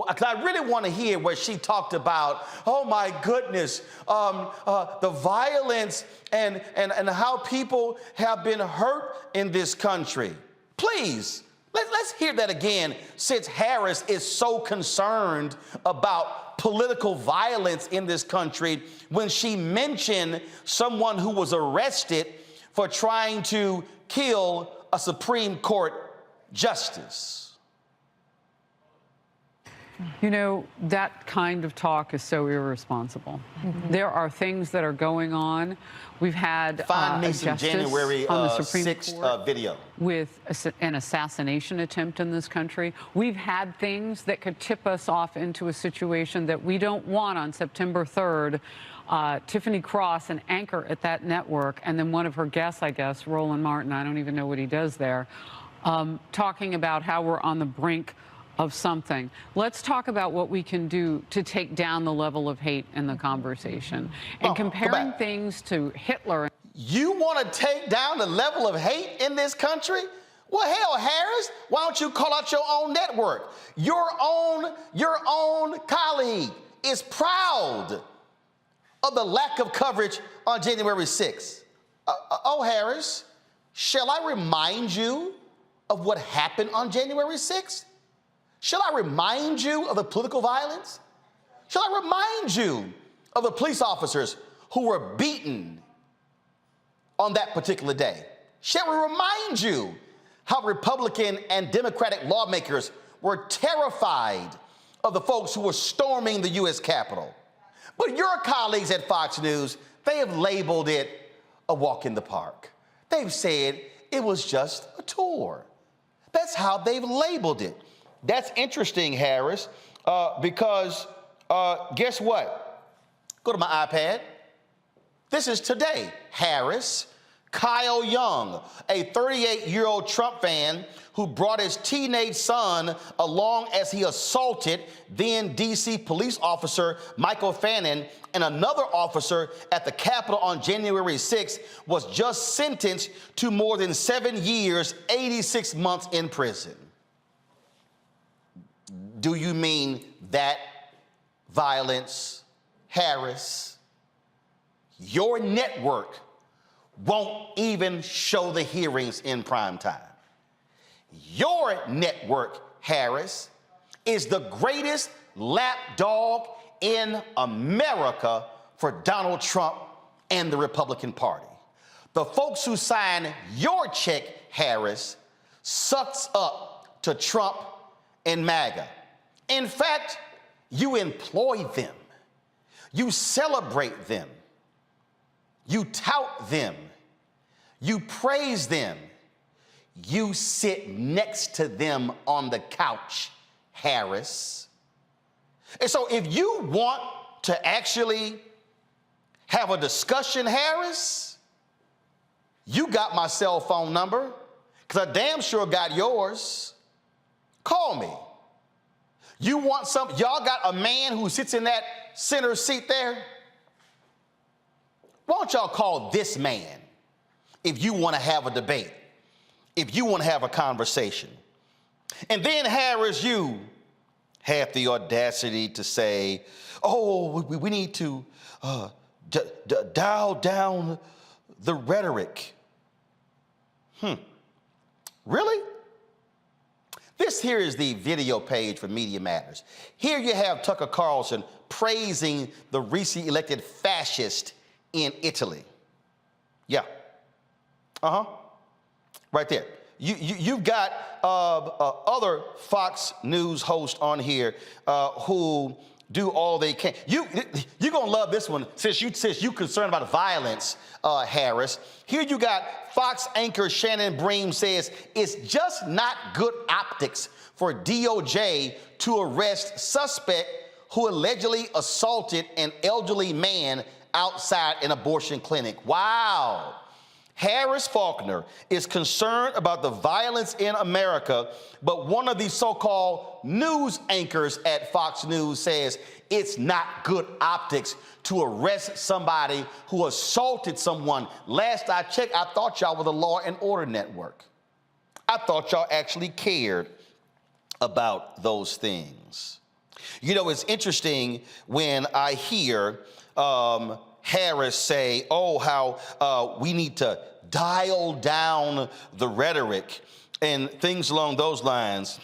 because I really want to hear where she talked about, oh my goodness, the violence and how people have been hurt in this country. Please, let's hear that again, since Harris is so concerned about political violence in this country when she mentioned someone who was arrested for trying to kill a Supreme Court justice. You know, that kind of talk is so irresponsible. There are things that are going on. We've had Find me some justice January on the Supreme 6th Court video with an assassination attempt in this country. We've had things that could tip us off into a situation that we don't want on September 3rd. Tiffany Cross, an anchor at that network, and then one of her guests, I guess, Roland Martin, I don't even know what he does there, talking about how we're on the brink of something. Let's talk about what we can do to take down the level of hate in the conversation. And comparing things to Hitler. You want to take down the level of hate in this country? Well, hell, Harris, why don't you call out your own network? Your own colleague is proud of the lack of coverage on January 6th. Oh, Harris, shall I remind you of what happened on January 6th? Shall I remind you of the political violence? Shall I remind you of the police officers who were beaten on that particular day? Shall we remind you how Republican and Democratic lawmakers were terrified of the folks who were storming the U.S. Capitol? But your colleagues at Fox News, they have labeled it a walk in the park. They've said it was just a tour. That's how they've labeled it. That's interesting, Harris, because guess what? Go to my iPad. This is today, Harris. Kyle Young, a 38-year-old Trump fan who brought his teenage son along as he assaulted then D.C. police officer Michael Fannin and another officer at the Capitol on January 6th, was just sentenced to more than 7 years, 86 months in prison. Do you mean that violence, Harris? Your network won't even show the hearings in prime time. Your network, Harris, is the greatest lapdog in America for Donald Trump and the Republican Party. The folks who sign your check, Harris, sucks up to Trump and MAGA. In fact, you employ them. You celebrate them. You tout them. You praise them. You sit next to them on the couch, Harris. And so if you want to actually have a discussion, Harris, you got my cell phone number, because I damn sure got yours. Call me. You want some, y'all got a man who sits in that center seat there? Why don't y'all call this man if you want to have a debate, if you want to have a conversation? And then, Harris, you have the audacity to say, oh, we need to dial down the rhetoric. Really? This here is the video page for Media Matters. Here you have Tucker Carlson praising the recently elected fascist in Italy. Yeah. Right there. You've got other Fox News hosts on here who do all they can. You're gonna love this one since you're concerned about violence, Harris. Here you got Fox anchor Shannon Bream says it's just not good optics for DOJ to arrest suspect who allegedly assaulted an elderly man outside an abortion clinic. Wow. Harris Faulkner is concerned about the violence in America, but one of these so-called news anchors at Fox News says it's not good optics to arrest somebody who assaulted someone. Last I checked, I thought y'all were the Law and Order Network. I thought y'all actually cared about those things. You know, it's interesting when I hear Harris say, oh, how we need to dial down the rhetoric and things along those lines.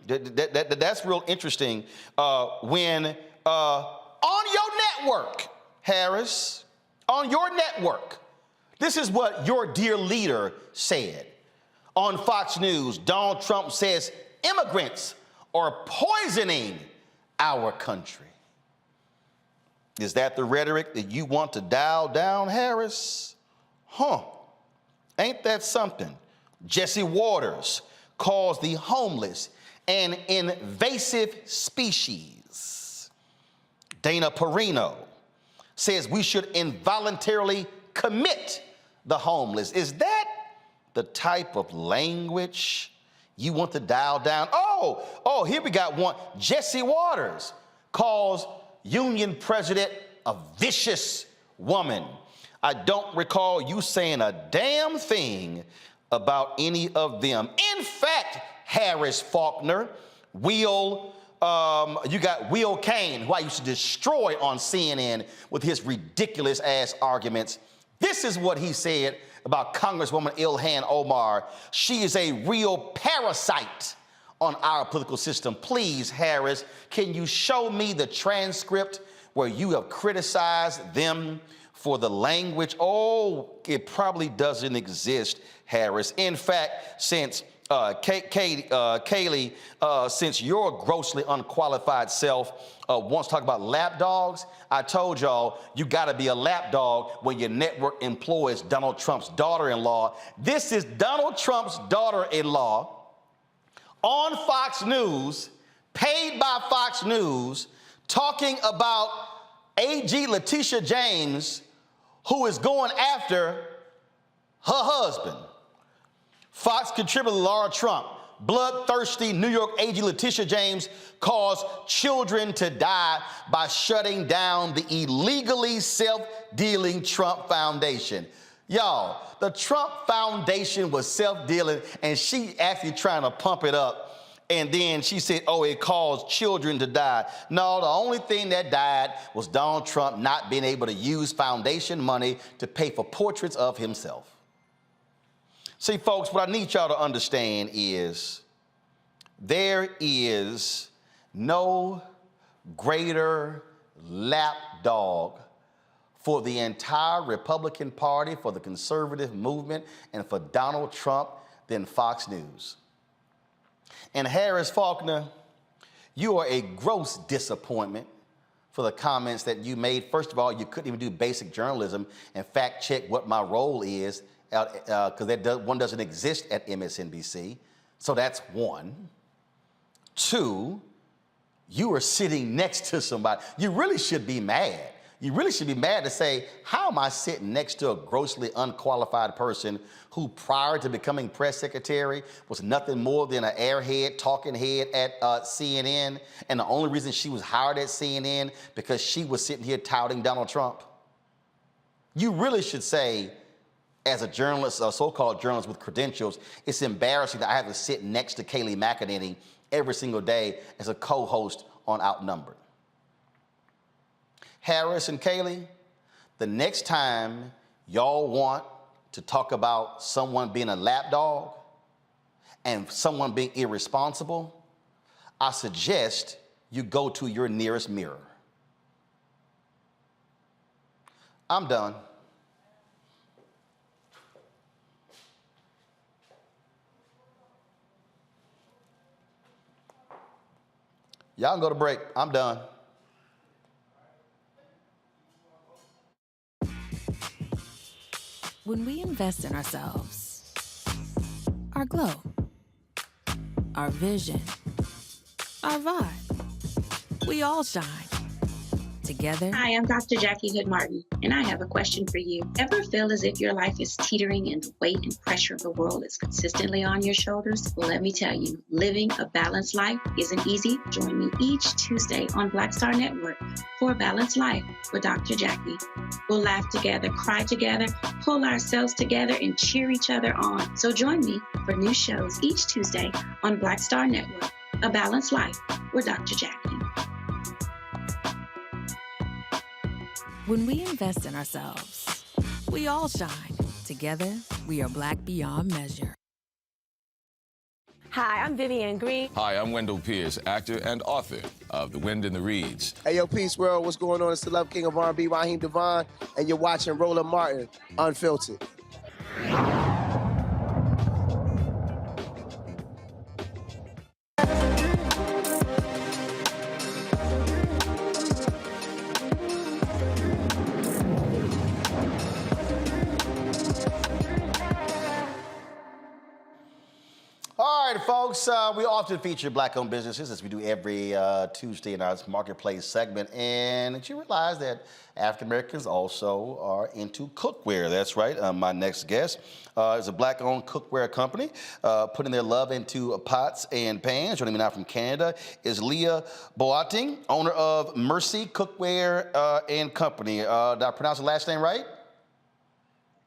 That's real interesting when on your network, Harris, on your network, this is what your dear leader said. On Fox News, Donald Trump says immigrants are poisoning our country. Is that the rhetoric that you want to dial down, Harris? Ain't that something? Jesse Waters calls the homeless an invasive species. Dana Perino says we should involuntarily commit the homeless. Is that the type of language you want to dial down? Oh, here we got one. Jesse Waters calls union president a vicious woman. I don't recall you saying a damn thing about any of them. In fact, Harris Faulkner, you got Will Cain, who I used to destroy on CNN with his ridiculous ass arguments. This is what he said about Congresswoman Ilhan Omar. She is a real parasite on our political system. Please, Harris, can you show me the transcript where you have criticized them for the language? Oh, it probably doesn't exist, Harris. In fact, since Kaylee, since your grossly unqualified self wants to talk about lapdogs, I told y'all you gotta be a lapdog when your network employs Donald Trump's daughter-in-law. This is Donald Trump's daughter-in-law on Fox News, paid by Fox News, talking about AG Letitia James, who is going after her husband. Fox contributor Laura Trump, bloodthirsty New York AG Letitia James caused children to die by shutting down the illegally self-dealing Trump Foundation. Y'all, the Trump Foundation was self-dealing and she actually trying to pump it up. And then she said, oh, it caused children to die. No, the only thing that died was Donald Trump not being able to use foundation money to pay for portraits of himself. See, folks, what I need y'all to understand is there is no greater lapdog for the entire Republican Party, for the conservative movement, and for Donald Trump than Fox News. And Harris Faulkner, you are a gross disappointment for the comments that you made. First of all, you couldn't even do basic journalism and fact check what my role is, because one doesn't exist at MSNBC. So that's one. Two, you are sitting next to somebody. You really should be mad. You really should be mad to say, how am I sitting next to a grossly unqualified person who prior to becoming press secretary was nothing more than an airhead, talking head at CNN, and the only reason she was hired at CNN because she was sitting here touting Donald Trump? You really should say, as a journalist, a so-called journalist with credentials, it's embarrassing that I have to sit next to Kayleigh McEnany every single day as a co-host on Outnumbered. Harris and Kayleigh, the next time y'all want to talk about someone being a lapdog, and someone being irresponsible, I suggest you go to your nearest mirror. I'm done. Y'all can go to break. I'm done. When we invest in ourselves, our glow, our vision, our vibe, we all shine. Together. Hi, I'm Dr. Jackie Hood Martin, and I have a question for you. Ever feel as if your life is teetering and the weight and pressure of the world is consistently on your shoulders? Well, let me tell you, living a balanced life isn't easy. Join me each Tuesday on Black Star Network for A Balanced Life with Dr. Jackie. We'll laugh together, cry together, pull ourselves together, and cheer each other on. So join me for new shows each Tuesday on Black Star Network, A Balanced Life with Dr. Jackie. When we invest in ourselves, we all shine. Together, we are Black beyond measure. Hi, I'm Vivian Green. Hi, I'm Wendell Pierce, actor and author of The Wind in the Reeds. Hey, yo, Peace World, what's going on? It's the Love King of R&B, Raheem Devon, and you're watching Roland Martin, Unfiltered. All right, folks, we often feature Black-owned businesses, as we do every Tuesday in our Marketplace segment. And did you realize that African Americans also are into cookware? That's right. My next guest is a Black-owned cookware company putting their love into pots and pans. Joining me now from Canada is Leah Boateng, owner of Mercy Cookware and Company. Did I pronounce the last name right?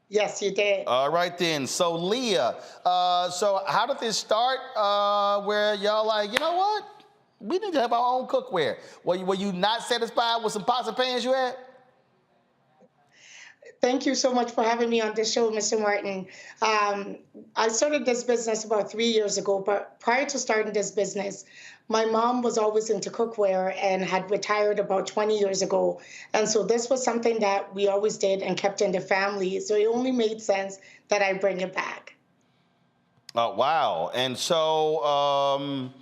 Yes, you did. All right, then. So, Leah, so how did this start where y'all like, you know what? We need to have our own cookware. Were you not satisfied with some pots and pans you had? Thank you so much for having me on this show, Mr. Martin. I started this business about 3 years ago, but prior to starting this business, my mom was always into cookware and had retired about 20 years ago. And so this was something that we always did and kept in the family. So it only made sense that I bring it back. Oh, wow. And so,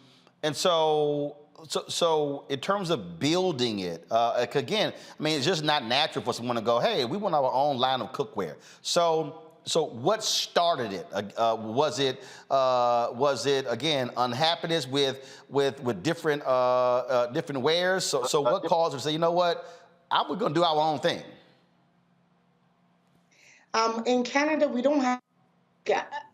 So in terms of building it, again, I mean, it's just not natural for someone to go, hey, we want our own line of cookware. So what started it? Was it again unhappiness with different different wares? So what caused us to say, you know what, we're going to do our own thing? In Canada, we don't have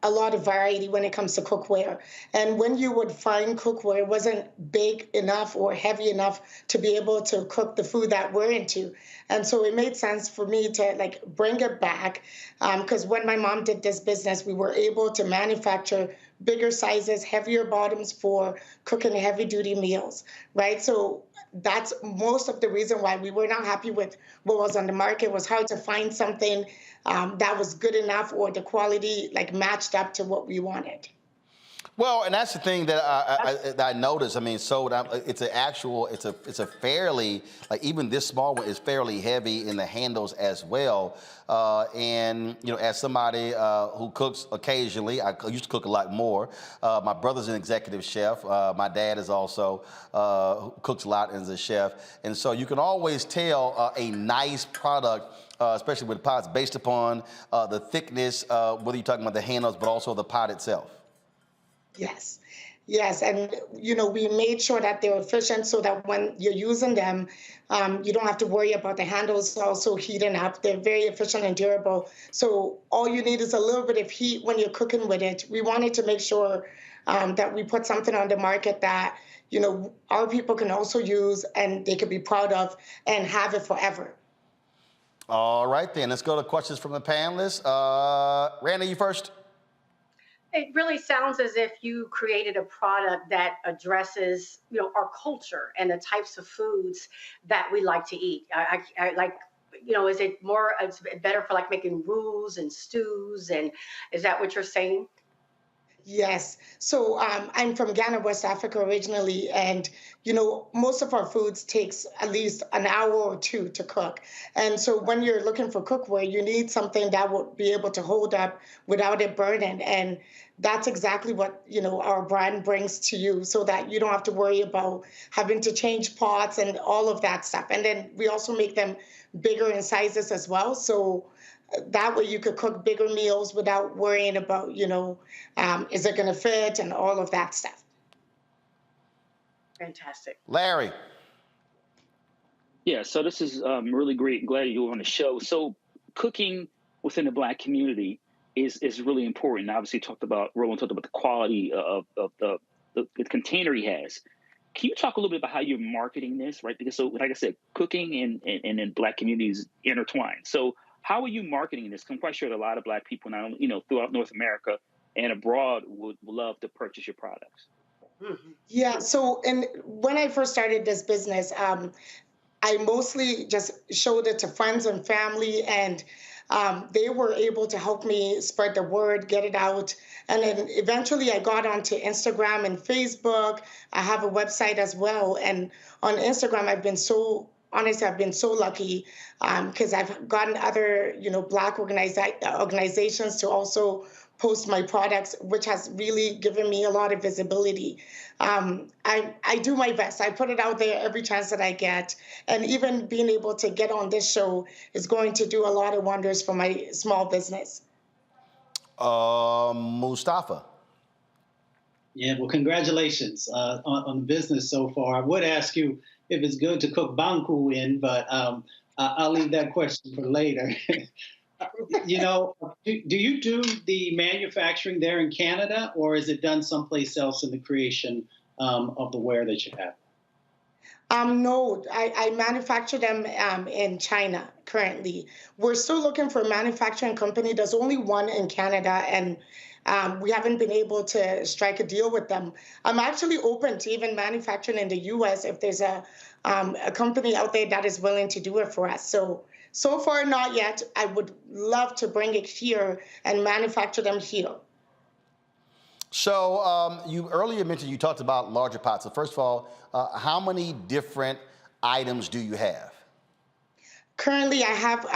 a lot of variety when it comes to cookware. And when you would find cookware, it wasn't big enough or heavy enough to be able to cook the food that we're into. And so it made sense for me to bring it back, because when my mom did this business, we were able to manufacture bigger sizes, heavier bottoms for cooking heavy duty meals, right? So that's most of the reason why we were not happy with what was on the market. It was hard to find something that was good enough or the quality matched up to what we wanted. Well, and that's the thing that I noticed. I mean, it's a fairly, even this small one is fairly heavy in the handles as well. And as somebody who cooks occasionally, I used to cook a lot more. My brother's an executive chef. My dad is also who cooks a lot and is a chef. And so you can always tell a nice product, especially with pots, based upon the thickness, whether you're talking about the handles, but also the pot itself. Yes, and we made sure that they're efficient so that when you're using them, you don't have to worry about the handles also heating up. They're very efficient and durable. So all you need is a little bit of heat when you're cooking with it. We wanted to make sure that we put something on the market that our people can also use and they can be proud of and have it forever. All right, then let's go to questions from the panelists. Randy, you first. It really sounds as if you created a product that addresses, our culture and the types of foods that we like to eat. I like, is it more, it's better for making roux and stews, and is that what you're saying? Yes. So I'm from Ghana, West Africa originally, and most of our foods takes at least an hour or two to cook. And so when you're looking for cookware, you need something that will be able to hold up without it burning. And that's exactly what our brand brings to you, so that you don't have to worry about having to change pots and all of that stuff. And then we also make them bigger in sizes as well. So that way you could cook bigger meals without worrying about, is it going to fit and all of that stuff. Fantastic. Larry. Yeah, so this is really great. Glad you're on the show. So cooking within the Black community is really important. Obviously, Roland talked about the quality of the container he has. Can you talk a little bit about how you're marketing this, right? Because, so like I said, cooking and in Black communities intertwined. So how are you marketing this? I'm quite sure that a lot of Black people, not only, throughout North America and abroad, would love to purchase your products. Yeah. So, and when I first started this business, I mostly just showed it to friends and family, and they were able to help me spread the word, get it out. And then eventually I got onto Instagram and Facebook. I have a website as well. And on Instagram, I've been so lucky because I've gotten other, Black organizations to also post my products, which has really given me a lot of visibility. I do my best. I put it out there every chance that I get. And even being able to get on this show is going to do a lot of wonders for my small business. Mustafa. Yeah, well, congratulations on the business so far. I would ask you if it's good to cook banku in, but I'll leave that question for later. Do you do the manufacturing there in Canada, or is it done someplace else in the creation of the ware that you have? No, I manufacture them in China currently. We're still looking for a manufacturing company. There's only one in Canada, and we haven't been able to strike a deal with them. I'm actually open to even manufacturing in the U.S. if there's a company out there that is willing to do it for us. So far, not yet. I would love to bring it here and manufacture them here. So you earlier mentioned you talked about larger pots. So first of all, how many different items do you have? Currently, I have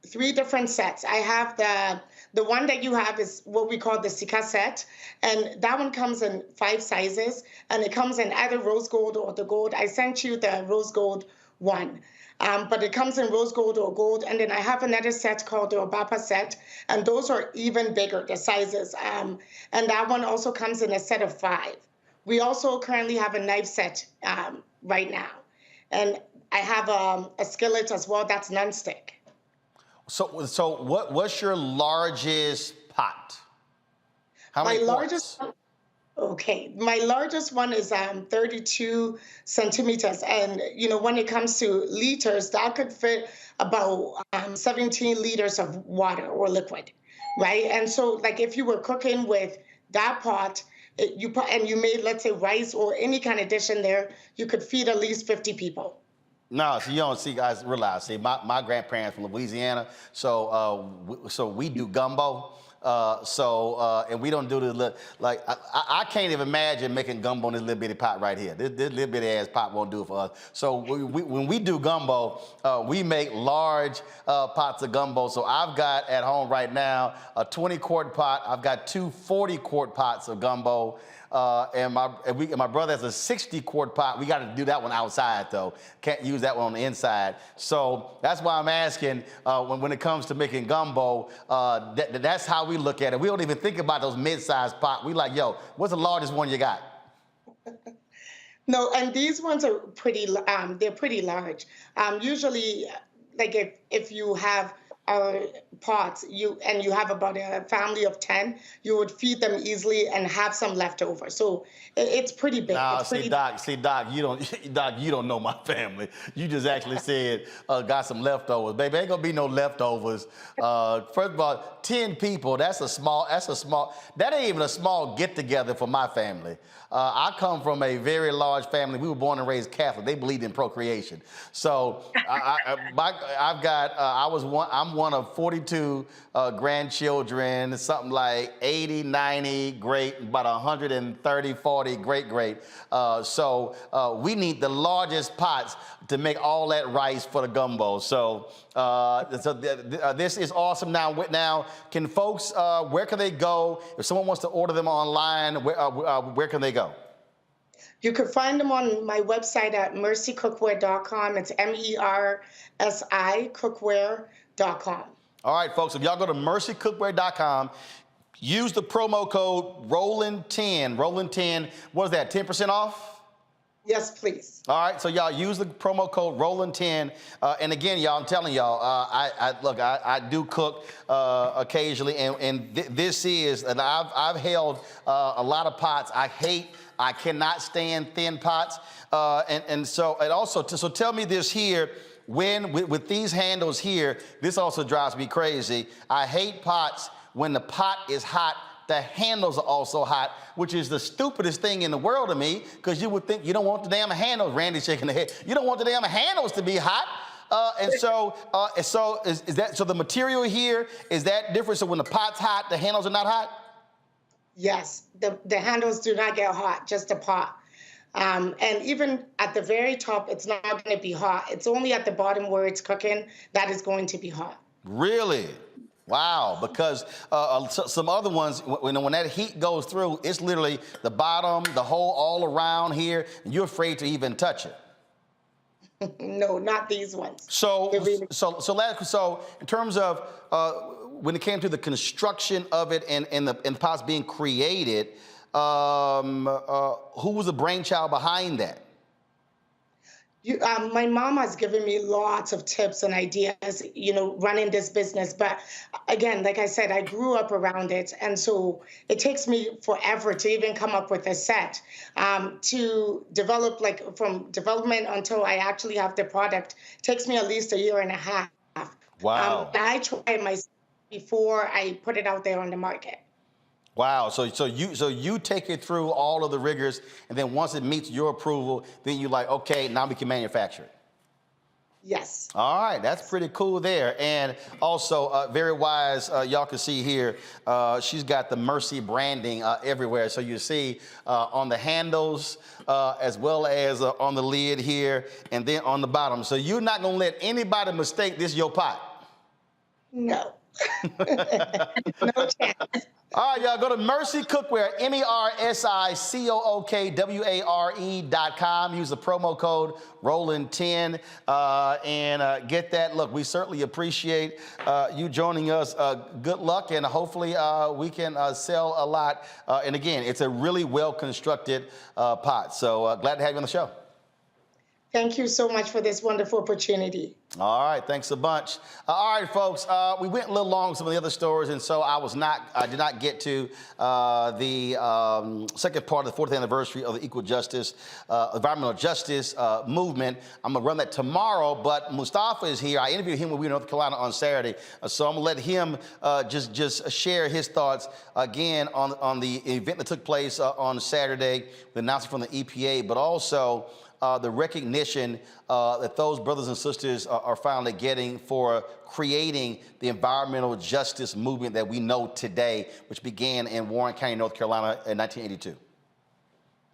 3 different sets. I have the one that you have is what we call the Sika set, and that one comes in 5 sizes, and it comes in either rose gold or the gold. I sent you the rose gold one. But it comes in rose gold or gold. And then I have another set called the Obapa set, and those are even bigger, the sizes. And that one also comes in a set of 5. We also currently have a knife set right now. And I have a skillet as well that's nonstick. So what's your largest pot? How many quarts? Okay, my largest one is 32 centimeters. And, when it comes to liters, that could fit about 17 liters of water or liquid, right? And so, like, if you were cooking with that pot, you made, let's say, rice or any kind of dish in there, you could feed at least 50 people. No, so you don't see, guys, realize, my grandparents from Louisiana, so we do gumbo. And we don't do this, I can't even imagine making gumbo in this little bitty pot right here. This little bitty ass pot won't do it for us. So when we do gumbo, we make large pots of gumbo. So I've got at home right now a 20-quart pot. I've got 2 40-quart pots of gumbo. And my brother has a 60-quart pot. We got to do that one outside, though. Can't use that one on the inside. So that's why I'm asking when it comes to making gumbo, that's how we look at it. We don't even think about those mid-sized pots. We like, yo, what's the largest one you got? No, and these ones are they're pretty large. Usually, like if you have pots, you have about a family of 10, you would feed them easily and have some left over. So it's pretty big. Nah, Doc, you don't know my family. You just actually said got some leftovers. Baby, ain't gonna be no leftovers. First of all, 10 people, that ain't even a small get together for my family. I come from a very large family. We were born and raised Catholic. They believed in procreation. So I'm I'm one of 42 grandchildren, something like 80, 90 great, about 130, 40 great. So we need the largest pots to make all that rice for the gumbo. So, this is awesome. Now, can folks, where can they go? If someone wants to order them online, where can they go? You can find them on my website at mercycookware.com. It's MERSI cookware.com. All right, folks, if y'all go to mercycookware.com, use the promo code Roland10. Roland10, what is that, 10% off? Yes, please. All right, so y'all use the promo code Roland10. And again, y'all, I'm telling y'all, I do cook occasionally, and this is, and I've held a lot of pots. I cannot stand thin pots. So tell me this here, with these handles here, this also drives me crazy. I hate pots when the pot is hot. The handles are also hot, which is the stupidest thing in the world to me, because you would think you don't want the damn handles. Randy's shaking the head. You don't want the damn handles to be hot. So the material here, is that different? So when the pot's hot, the handles are not hot? Yes, the handles do not get hot, just the pot. And even at the very top, it's not going to be hot. It's only at the bottom where it's cooking that is going to be hot. Really? Wow, because some other ones, when that heat goes through, it's literally the bottom, the whole, all around here, and you're afraid to even touch it. No, not these ones. So in terms of when it came to the construction of it and the pots being created, who was the brainchild behind that? My mom has given me lots of tips and ideas, running this business. But again, like I said, I grew up around it. And so it takes me forever to even come up with a set. To develop, from development until I actually have the product, takes me at least a year and a half. Wow. I try it myself before I put it out there on the market. Wow, so you take it through all of the rigors, and then once it meets your approval, then you're like, okay, now we can manufacture it. Yes. All right, that's pretty cool there. And also, very wise, y'all can see here, she's got the Mercy branding everywhere. So you see on the handles, as well as on the lid here, and then on the bottom. So you're not gonna let anybody mistake this your pot? No. No chance. All right, y'all, go to Mercy Cookware, MERSICOOKWARE.com. Use the promo code Roland10 and get that. Look, we certainly appreciate you joining us. Good luck, and hopefully we can sell a lot. And again, it's a really well-constructed pot. So glad to have you on the show. Thank you so much for this wonderful opportunity. All right, thanks a bunch. All right, folks, we went a little long with some of the other stories, and so I did not get to the second part of the 40th anniversary of the equal justice, environmental justice movement. I'm gonna run that tomorrow, but Mustafa is here. I interviewed him when we were in North Carolina on Saturday, so I'm gonna let him just share his thoughts again on the event that took place on Saturday, the announcement from the EPA, but also the recognition that those brothers and sisters are finally getting for creating the environmental justice movement that we know today, which began in Warren County, North Carolina in 1982.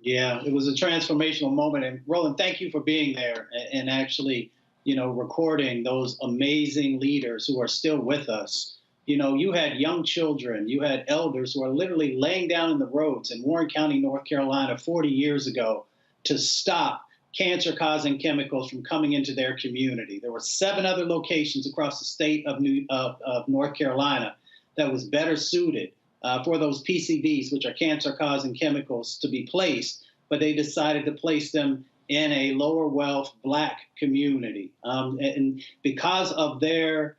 Yeah, it was a transformational moment. And Roland, thank you for being there and actually, recording those amazing leaders who are still with us. You had young children, you had elders who are literally laying down in the roads in Warren County, North Carolina 40 years ago to stop cancer-causing chemicals from coming into their community. There were 7 other locations across the state of North Carolina that was better suited for those PCBs, which are cancer-causing chemicals, to be placed, but they decided to place them in a lower wealth Black community. And because of their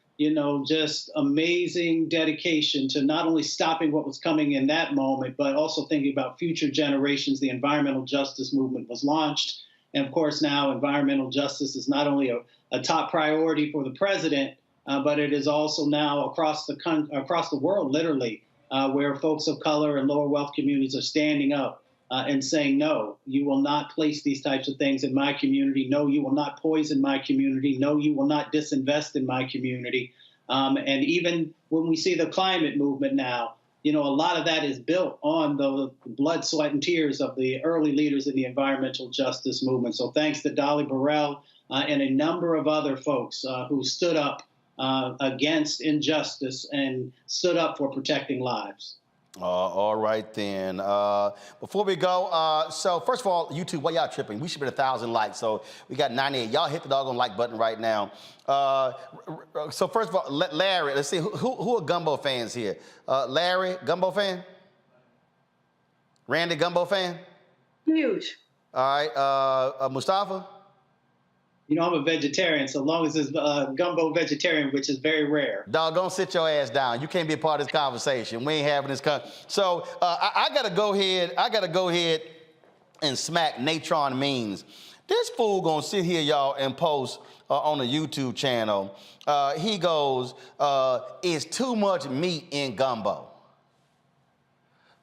just amazing dedication to not only stopping what was coming in that moment, but also thinking about future generations, the environmental justice movement was launched. And of course, now environmental justice is not only a top priority for the president, but it is also now across the world, literally, where folks of color and lower wealth communities are standing up and saying, no, you will not place these types of things in my community. No, you will not poison my community. No, you will not disinvest in my community. And even when we see the climate movement now, a lot of that is built on the blood, sweat, and tears of the early leaders in the environmental justice movement. So thanks to Dolly Burrell and a number of other folks who stood up against injustice and stood up for protecting lives. All right, then. Before we go, so first of all, YouTube, why y'all tripping? We should be at 1,000 likes, so we got 98. Y'all hit the doggone like button right now. So first of all, Larry, let's see, who are Gumbo fans here? Larry, Gumbo fan? Randy, Gumbo fan? Huge. All right, Mustafa? I'm a vegetarian, so long as it's gumbo vegetarian, which is very rare. Dog, don't sit your ass down. You can't be a part of this conversation. We ain't having this So I gotta go ahead and smack Natron Means. This fool gonna sit here, y'all, and post on the YouTube channel. He goes, "It's too much meat in gumbo."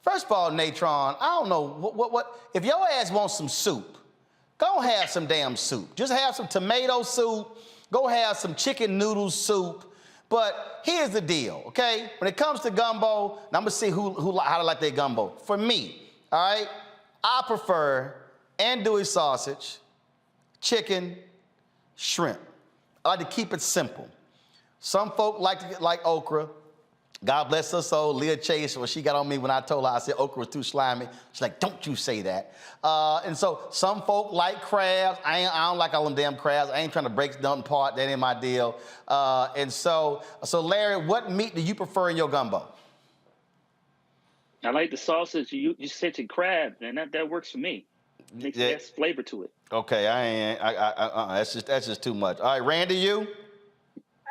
First of all, Natron, I don't know what if your ass wants some soup. Go have some damn soup. Just have some tomato soup. Go have some chicken noodle soup. But here's the deal, okay? When it comes to gumbo, and I'm gonna see how to like their gumbo. For me, all right, I prefer andouille sausage, chicken, shrimp. I like to keep it simple. Some folk like okra. God bless her soul, Leah Chase, when she got on me when I told her, I said okra was too slimy. She's like, don't you say that. And so some folk like crabs. I don't like all them damn crabs. I ain't trying to break nothing apart. That ain't my deal. And so Larry, what meat do you prefer in your gumbo? I like the sausage. You said your crab, and that works for me. Makes less flavor to it. Okay, that's just too much. All right, Randy, you?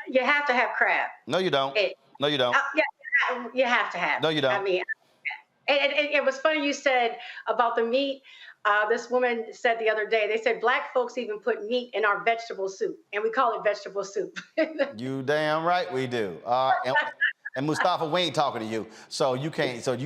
You have to have crab. No, you don't. No, you don't. Yeah, you have to have. No, you don't. I mean, it was funny you said about the meat. This woman said the other day, they said black folks even put meat in our vegetable soup, and we call it vegetable soup. You damn right we do. And Mustafa, we ain't talking to you, so you can't. So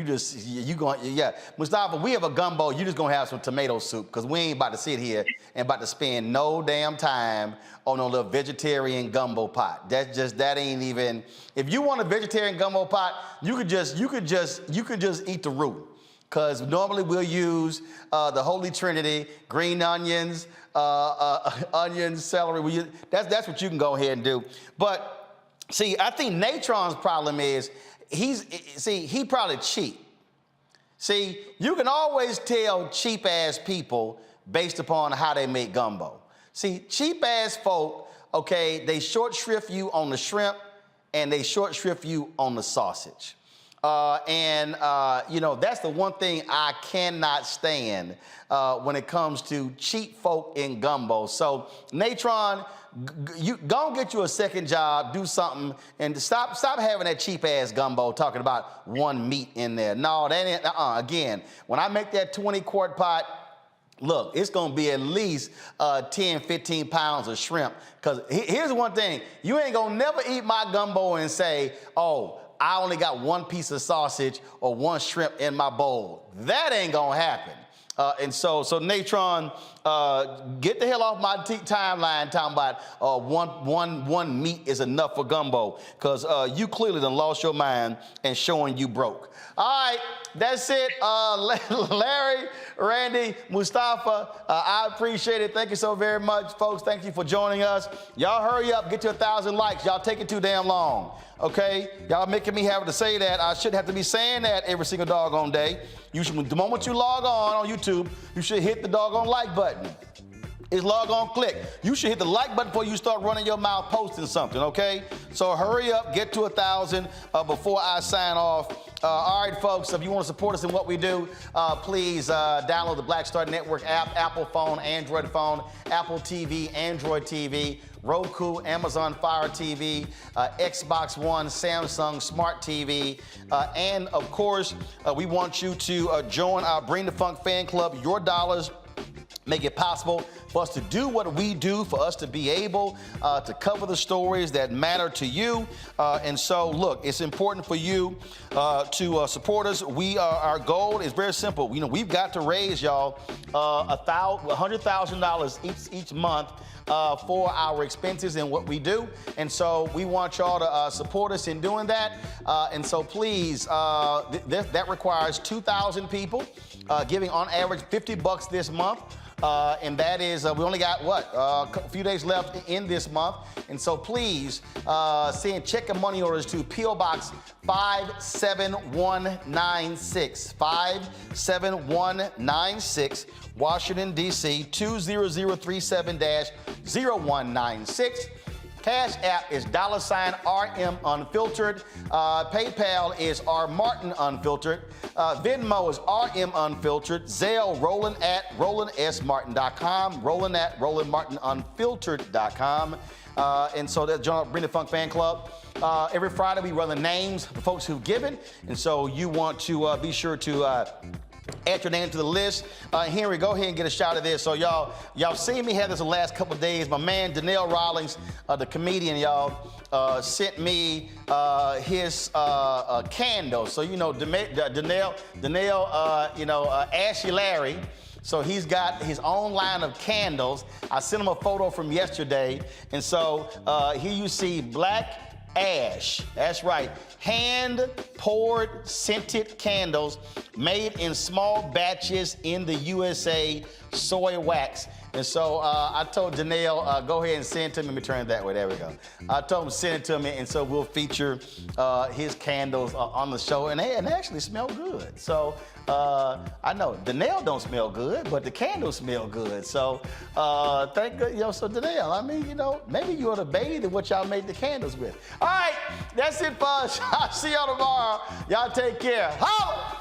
Mustafa, we have a gumbo. You just gonna have some tomato soup because we ain't about to sit here and about to spend no damn time on no little vegetarian gumbo pot. That ain't even. If you want a vegetarian gumbo pot, you could just eat the root. Because normally we'll use the Holy Trinity, green onions, onions, celery. That's what you can go ahead and do. But see, I think Natron's problem is he probably cheap. See, you can always tell cheap ass people based upon how they make gumbo. See, cheap ass folk, okay, they short shrift you on the shrimp and they short shrift you on the sausage. That's the one thing I cannot stand when it comes to cheap folk in gumbo. So, Natron, you go and get you a second job, do something, and stop having that cheap ass gumbo talking about one meat in there. No, that ain't. Again, when I make that 20-quart pot, look, it's gonna be at least 10, 15 pounds of shrimp. Because here's one thing, you ain't gonna never eat my gumbo and say, oh, I only got one piece of sausage or one shrimp in my bowl. That ain't gonna happen. So Natron, get the hell off my timeline talking about one meat is enough for gumbo, because you clearly done lost your mind and showing you broke. All right, that's it. Larry, Randy, Mustafa, I appreciate it. Thank you so very much, folks. Thank you for joining us. Y'all hurry up, get to 1,000 likes. Y'all taking too damn long, okay? Y'all making me have to say that. I shouldn't have to be saying that every single doggone day. The moment you log on YouTube, you should hit the doggone like button. It's log on, click. You should hit the like button before you start running your mouth posting something, okay? So hurry up, get to 1,000 before I sign off. All right, folks, if you want to support us in what we do, please download the Black Star Network app, Apple phone, Android phone, Apple TV, Android TV, Roku, Amazon Fire TV, Xbox One, Samsung Smart TV, and of course, we want you to join our Bring the Funk fan club. Your dollars make it possible for us to do what we do, for us to be able to cover the stories that matter to you. And so, look, it's important for you to support us. Our goal is very simple. We've got to raise, y'all, $100,000 each month for our expenses and what we do. And so we want y'all to support us in doing that. And so please, that requires 2,000 people giving on average $50 this month. And that is, we only got, a few days left in this month. And so please send check and money orders to P.O. Box 57196, 57196, Washington, D.C., 20037-0196. Cash App is $RM Unfiltered. PayPal is R Martin Unfiltered. Venmo is RM Unfiltered. Zelle, Roland at RolandSMartin.com. Roland at RolandMartinUnfiltered.com. And so that's John Bring the Funk Fan Club. Every Friday we run the names of the folks who've given. And so you want to be sure to add your name to the list. Henry, go ahead and get a shot of this. So y'all seen me have this the last couple of days. My man, Donnell Rawlings, the comedian, sent me his candles. So, Donnell, Ashy Larry. So he's got his own line of candles. I sent him a photo from yesterday. And so here you see black ash. That's right. Hand-poured scented candles made in small batches in the USA, soy wax. And so I told Donnell, go ahead and send it to me. Let me turn it that way. There we go. I told him to send it to me, and so we'll feature his candles on the show. And they actually smell good. So I know Donnell don't smell good, but the candles smell good. So thank you. So Donnell, I mean, maybe you ought to bathe in what y'all made the candles with. All right, that's it for us. I'll see y'all tomorrow. Y'all take care. Holla!